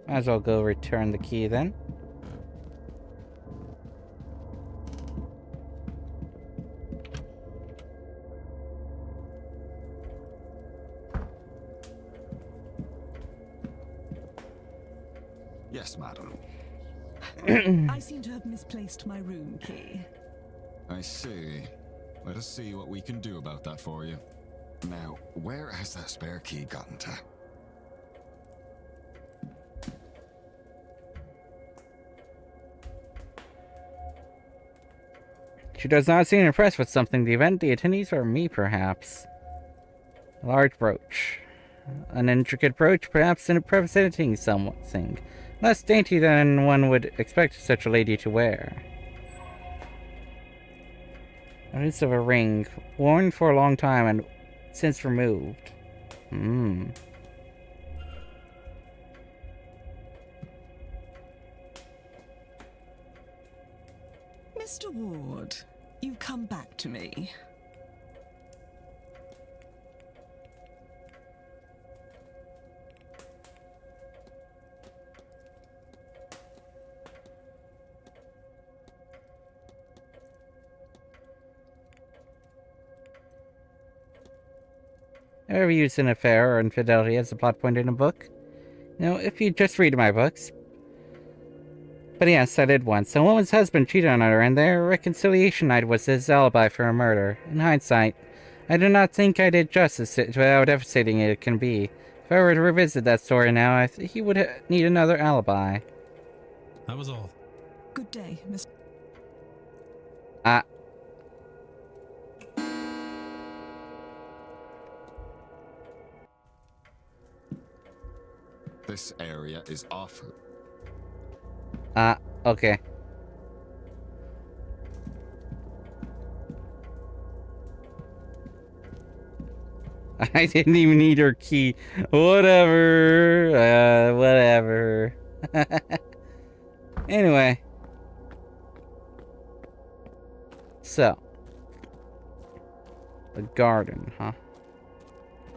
Might as well go return the key then. Yes, madam. I seem to have misplaced my room key. I see. Let us see what we can do about that for you. Now, where has that spare key gotten to? She does not seem impressed with something. The event, the attendees, or me, perhaps. A large brooch. An intricate brooch, perhaps representing something. Less dainty than one would expect such a lady to wear. Notice of a ring, worn for a long time and since removed. Mr. Ward, you've come back to me. Ever used an affair or infidelity as a plot point in a book? No, if you just read my books. But yes, I did once. A woman's husband cheated on her, and their reconciliation night was his alibi for a murder. In hindsight, I do not think I did justice to how devastating it can be. If I were to revisit that story now, he would need another alibi. That was all. Good day, Mr. This area is off. Okay. I didn't even need her key. Whatever. Whatever. Anyway. So. The garden, huh?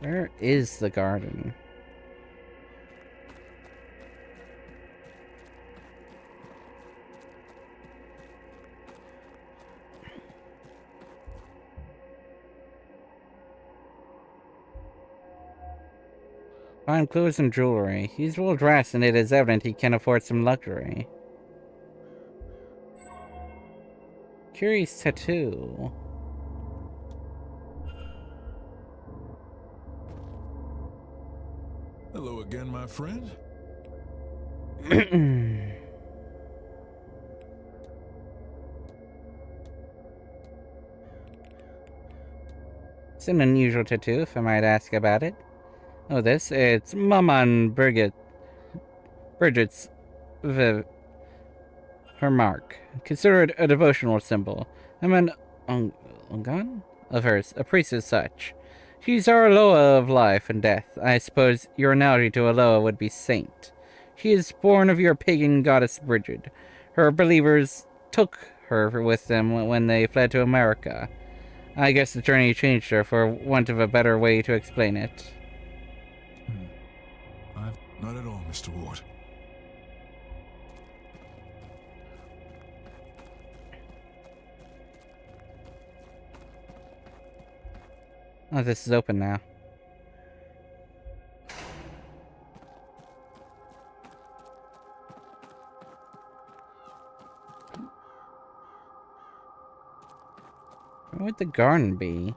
Where is the garden? Fine clothes and jewelry. He's well dressed, and it is evident he can afford some luxury. Curious tattoo. Hello again, my friend. It's an unusual tattoo, if I might ask about it. Oh, it's Mama and Bridget's her mark. Consider it a devotional symbol. I'm an Ungan of hers, a priest as such. She's our Aloa of life and death. I suppose your analogy to Aloa would be saint. She is born of your pagan goddess Bridget. Her believers took her with them when they fled to America. I guess the journey changed her, for want of a better way to explain it. Not at all, Mr. Ward. Oh, this is open now. Where would the garden be?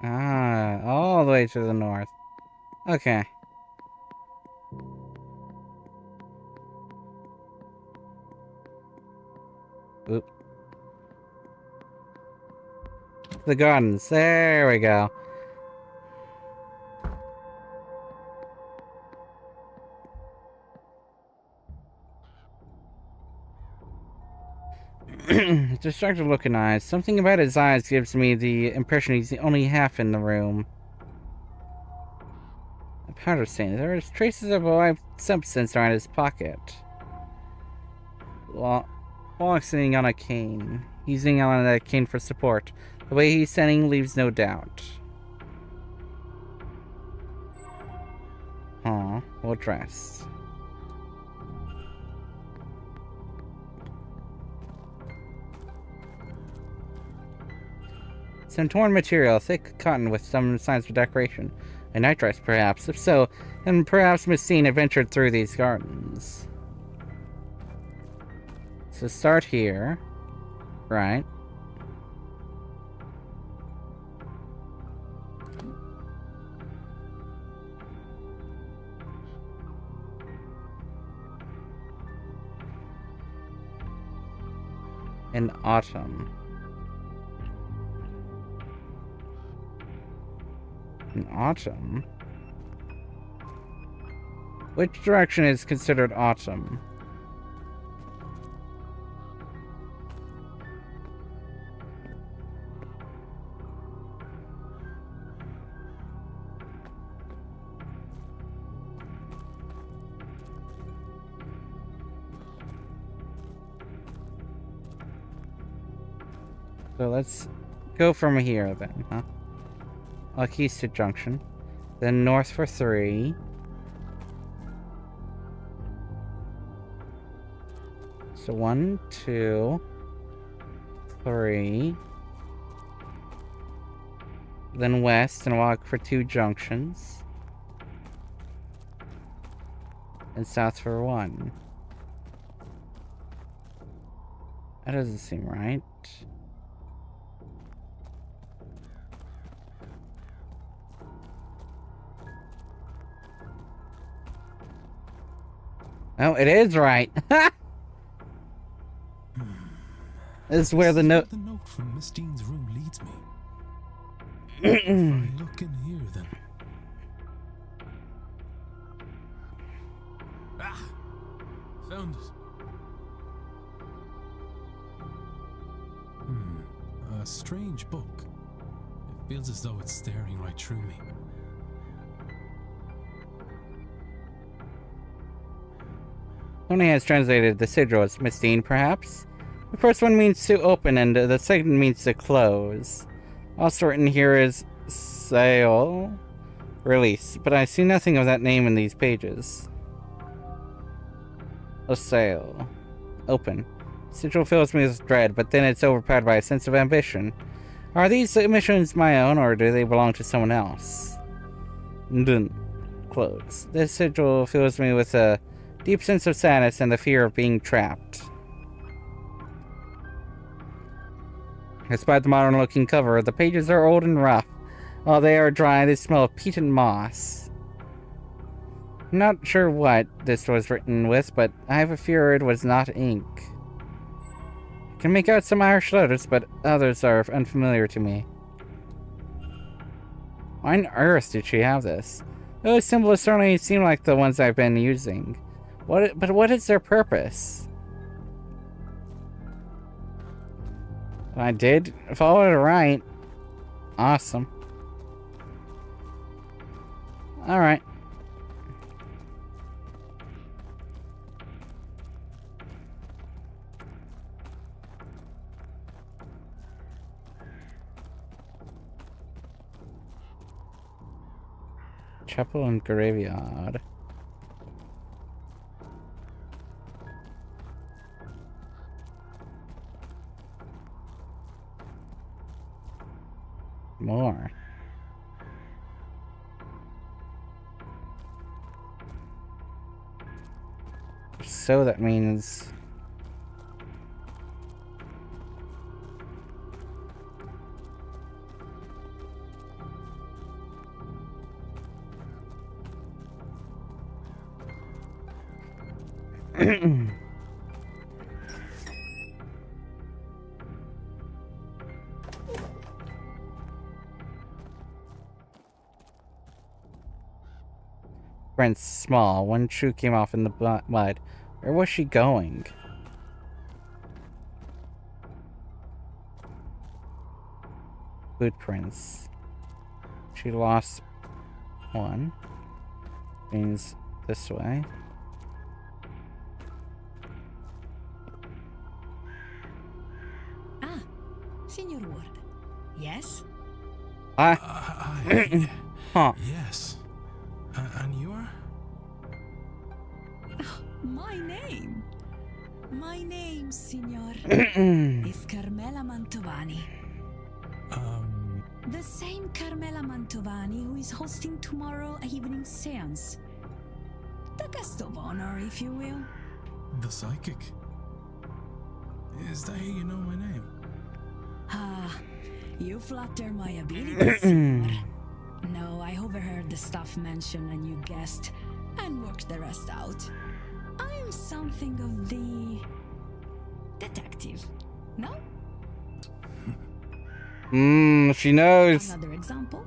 Ah, all the way to the north. Okay. Oop. The gardens. There we go. Distracted looking eyes. Something about his eyes gives me the impression he's only half in the room. A powder stain. There are traces of a white substance around his pocket. While sitting on a cane. Using on that cane for support. The way he's standing leaves no doubt. Aw, well dressed. Some torn material, thick cotton with some signs of decoration. A night dress, perhaps. If so, then perhaps Miss Dean adventured through these gardens. So start here. Right. In autumn. In autumn? Which direction is considered autumn? So let's go from here then, huh? Like east to Junction. Then north for 3. So 1, 2, 3. Then west and walk for 2 junctions. And south for 1. That doesn't seem right. Oh, it is right. This is where the note. The note from Miss Dean's room leads me. If I look in here, then. Ah! Found it. A strange book. It feels as though it's staring right through me. Tony has translated the sigil as Miss Dean, perhaps? The first one means to open, and the second means to close. Also written here is sale, release, but I see nothing of that name in these pages. A sale, open. Sigil fills me with dread, but then it's overpowered by a sense of ambition. Are these missions my own, or do they belong to someone else? Close. This sigil fills me with a deep sense of sadness and the fear of being trapped. Despite the modern-looking cover, the pages are old and rough. While they are dry, they smell of peat and moss. I'm not sure what this was written with, but I have a fear it was not ink. I can make out some Irish letters, but others are unfamiliar to me. Why on earth did she have this? Those symbols certainly seem like the ones I've been using. But what is their purpose? I did follow it right. Awesome. Alright. Chapel and graveyard. More. So that means... Brent's small. One shoe came off in the mud. Where was she going? Footprints. She lost one. Means this way. Ah, Signor Ward. Yes? Huh. Yes. And you are? My name? My name, Signor, is Carmela Mantovani. The same Carmela Mantovani who is hosting tomorrow evening's séance. The guest of honor, if you will. The psychic? Is that how you know my name? Ah, you flatter my abilities, Signor. No, I overheard the staff mention and you guessed, and worked the rest out. I'm something of the detective, no? She knows. Another example.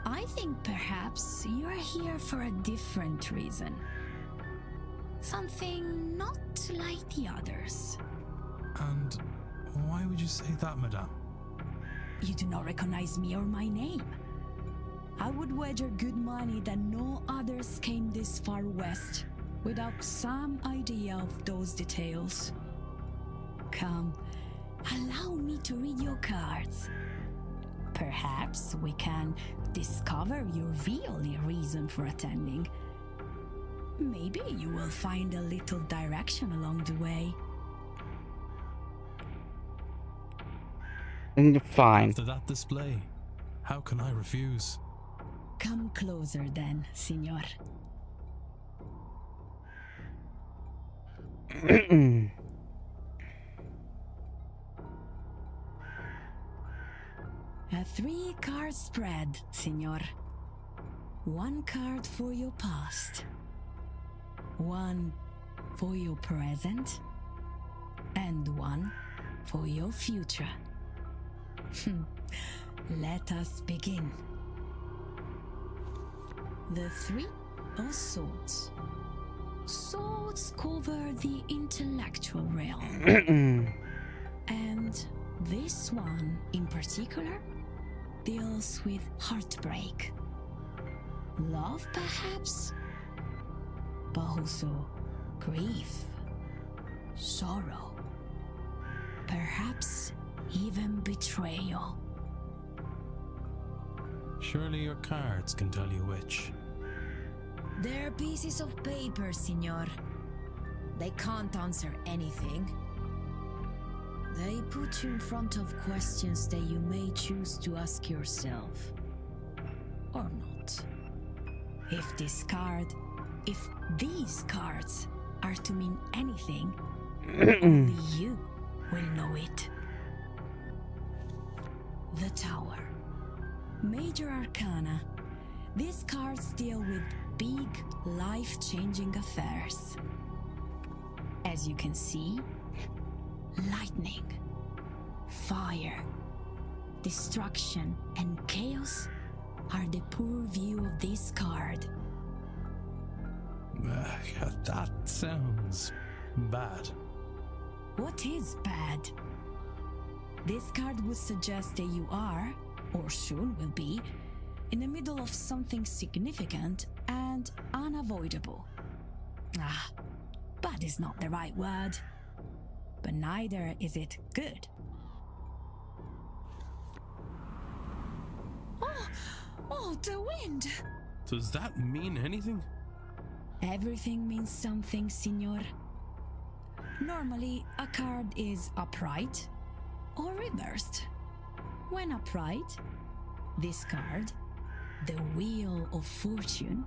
I think perhaps you're here for a different reason. Something not like the others. And why would you say that, madame? You do not recognize me or my name. I would wager good money that no others came this far west without some idea of those details. Come, allow me to read your cards. Perhaps we can discover your real reason for attending. Maybe you will find a little direction along the way. Fine. After that display, how can I refuse? Come closer then, Signor. A 3-card spread, Signor. 1 card for your past, 1 for your present, and 1 for your future. Let us begin. The Three of Swords. Swords cover the intellectual realm. And this one in particular deals with heartbreak. Love, perhaps, but also grief, sorrow, perhaps even betrayal. Surely your cards can tell you which. They're pieces of paper, senor. They can't answer anything. They put you in front of questions that you may choose to ask yourself. Or not. If these cards are to mean anything, only you will know it. The Tower. Major Arcana. These cards deal with big, life-changing affairs. As you can see, lightning, fire, destruction, and chaos are the purview of this card. That sounds bad. What is bad? This card would suggest that you are, or soon will be, in the middle of something significant and unavoidable. Bad is not the right word, but neither is it good. Oh, the wind! Does that mean anything? Everything means something, senor. Normally, a card is upright or reversed. When upright, this card, the Wheel of Fortune,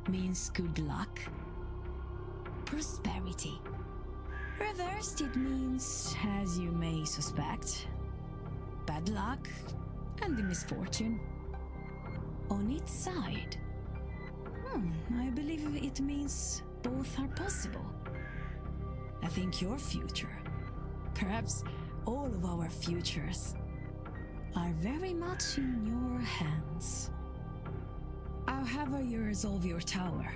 means good luck, prosperity. Reversed, it means, as you may suspect, bad luck and the misfortune. On its side, I believe it means both are possible. I think your future, perhaps all of our futures, are very much in your hands. However you resolve your tower,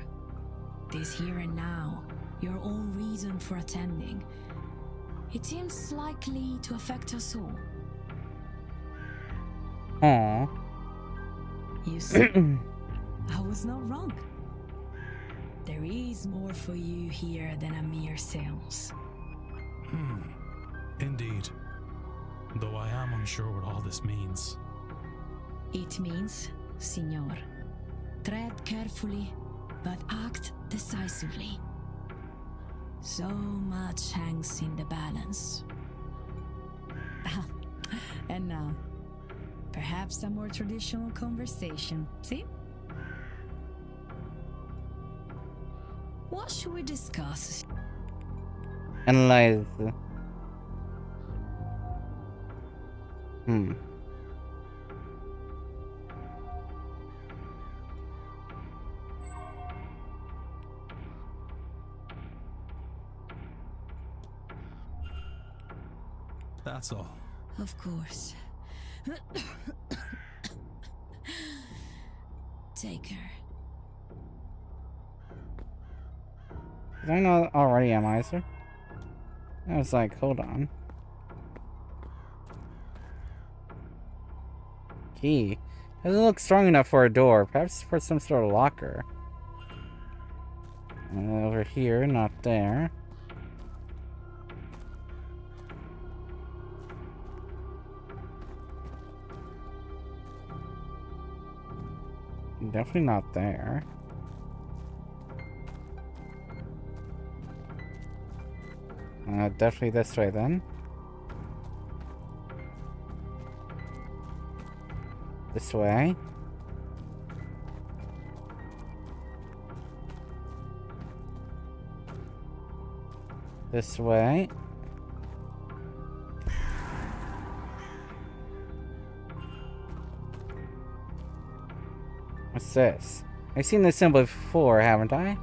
this here and now, your own reason for attending, it seems likely to affect us all. Aww. You see, I was not wrong. There is more for you here than a mere séance. Indeed. Though I am unsure what all this means. It means, Signor, tread carefully, but act decisively. So much hangs in the balance. And now, perhaps a more traditional conversation, see? What should we discuss? Analyze. That's all. Of course. Take her. Did I know already, am I, sir? I was like, hold on. Key. Doesn't look strong enough for a door. Perhaps for some sort of locker. And over here, not there. Definitely not there. Definitely this way then. This way. This way. What's this? I've seen this symbol before, haven't I?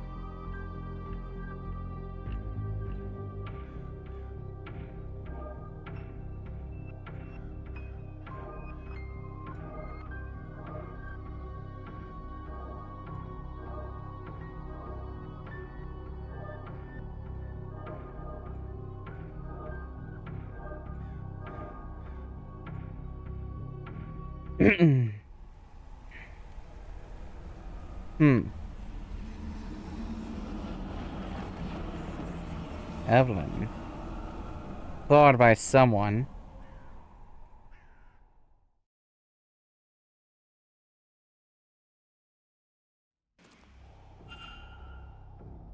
Evelyn. Clawed by someone.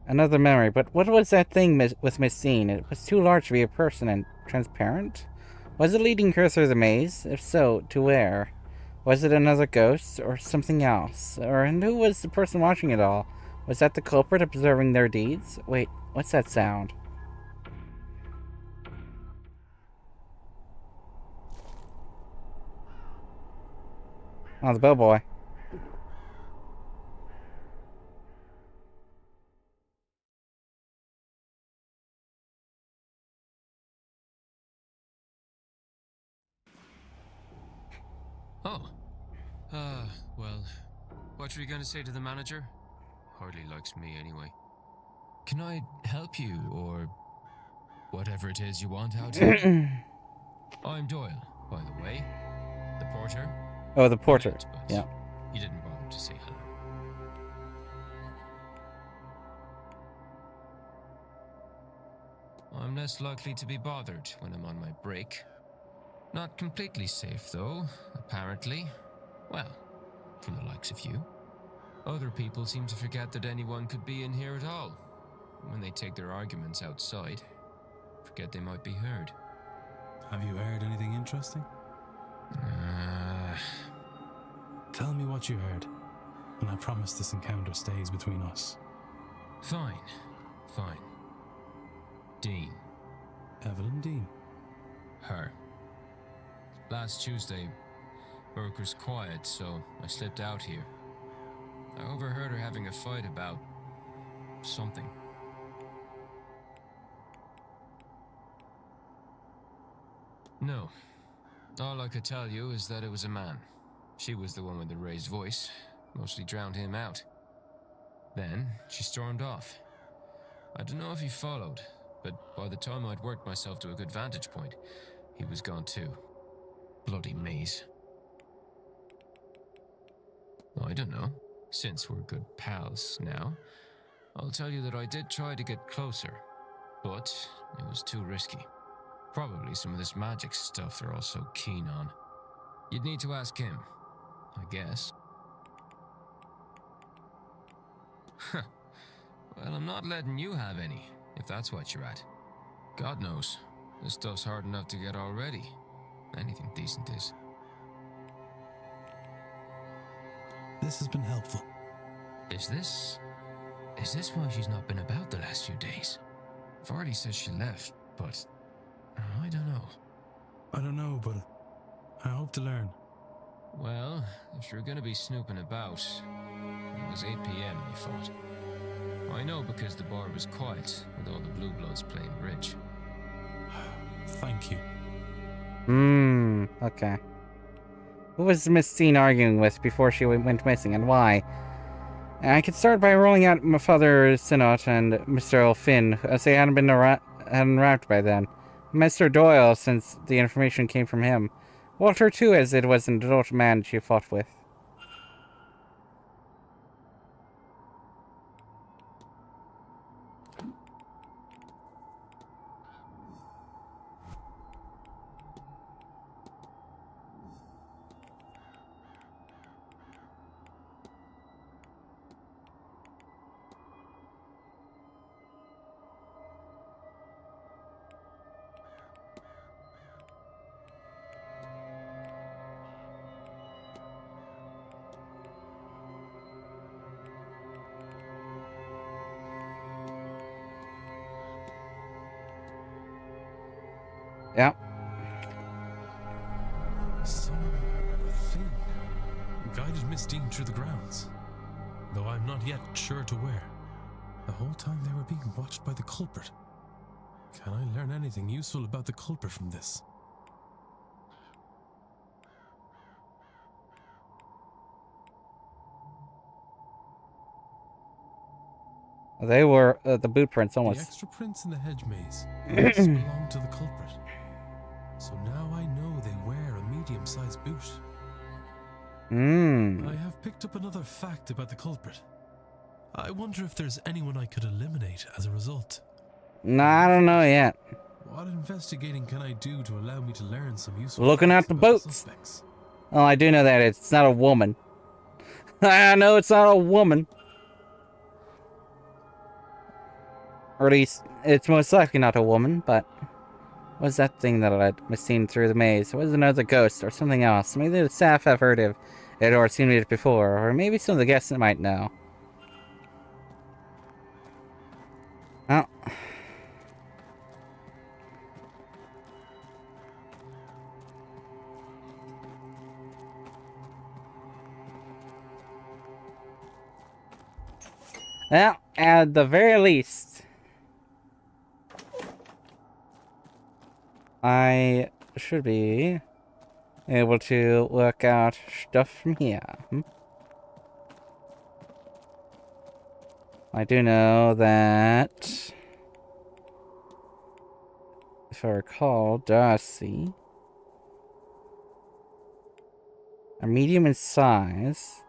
Another memory, but what was that thing with Miss Dean? It was too large to be a person and transparent. Was it leading her through the maze? If so, to where? Was it another ghost, or something else? And who was the person watching it all? Was that the culprit observing their deeds? Wait, what's that sound? Oh, the bellboy. Oh. Well, what were you going to say to the manager? Hardly likes me anyway. Can I help you, or whatever it is you want out here? I'm Doyle, by the way. The porter. Oh, the porter. Met, but yeah. He didn't bother to say hello. I'm less likely to be bothered when I'm on my break. Not completely safe, though, apparently. Well, from the likes of you. Other people seem to forget that anyone could be in here at all. When they take their arguments outside, forget they might be heard. Have you heard anything interesting? Tell me what you heard, and I promise this encounter stays between us. Fine. Dean. Evelyn Dean. Her. Last Tuesday, work was quiet, so I slipped out here. I overheard her having a fight about something. No. All I could tell you is that it was a man. She was the one with the raised voice, mostly drowned him out. Then she stormed off. I don't know if he followed, but by the time I'd worked myself to a good vantage point, he was gone too. Bloody maze. I don't know. Since we're good pals now, I'll tell you that I did try to get closer, but it was too risky. Probably some of this magic stuff they're all so keen on. You'd need to ask him, I guess. Huh. Well, I'm not letting you have any, if that's what you're at. God knows, this stuff's hard enough to get already. Anything decent is. This has been helpful. Is this why she's not been about the last few days? Vardy says she left, but I don't know. I don't know, but I hope to learn. Well, if you're gonna be snooping about, it was 8 p.m. you thought. I know because the bar was quiet with all the Blue Bloods playing bridge. Thank you. Okay. Who was Miss Dean arguing with before she went missing, and why? I could start by rolling out my father Sinnott and Mr. Elfin, as they hadn't been unwrapped by then. Mr. Doyle, since the information came from him. Walter, too, as it was an adult man she fought with. Yeah. Something guided Miss Dean through the grounds, though I'm not yet sure to where. The whole time they were being watched by the culprit. Can I learn anything useful about the culprit from this? They were the boot prints almost. The extra prints in the hedge maze must belong to the culprit. So now I know they wear a medium-sized boot. I have picked up another fact about the culprit. I wonder if there's anyone I could eliminate as a result. No, I don't know yet. What investigating can I do to allow me to learn some useful Looking at facts the about boats. suspects? Well, I do know that it's not a woman. I know it's not a woman. Or at least, it's most likely not a woman, but... What's that thing that I'd seen through the maze? Was it another ghost or something else? Maybe the staff have heard of it or seen it before, or maybe some of the guests might know. Oh. Well, at the very least, I should be able to work out stuff from here. I do know that, if I recall, Darcy are medium in size,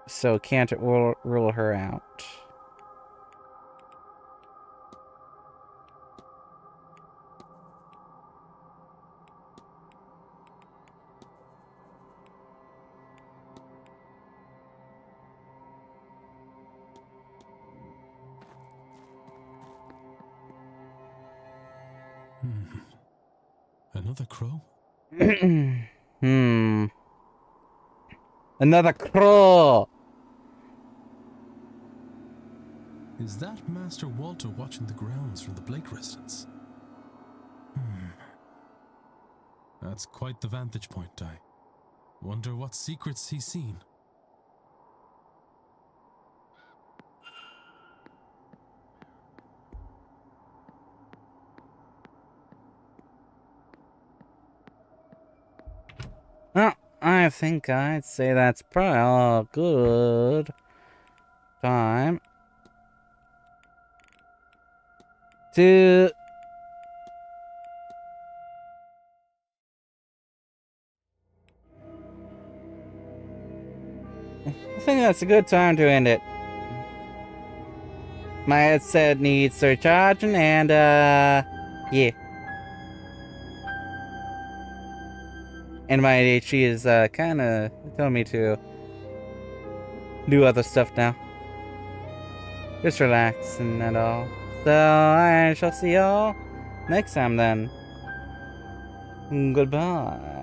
so can't rule her out. Another crow? Another crow! Is that Master Walter watching the grounds from the Blake residence? That's quite the vantage point, I wonder what secrets he's seen. Well, I think I'd say that's probably a good time to I think that's a good time to end it. My headset needs recharging and yeah. And my ADHD is kinda telling me to do other stuff now. Just relax and all. So I shall see y'all next time then. Goodbye.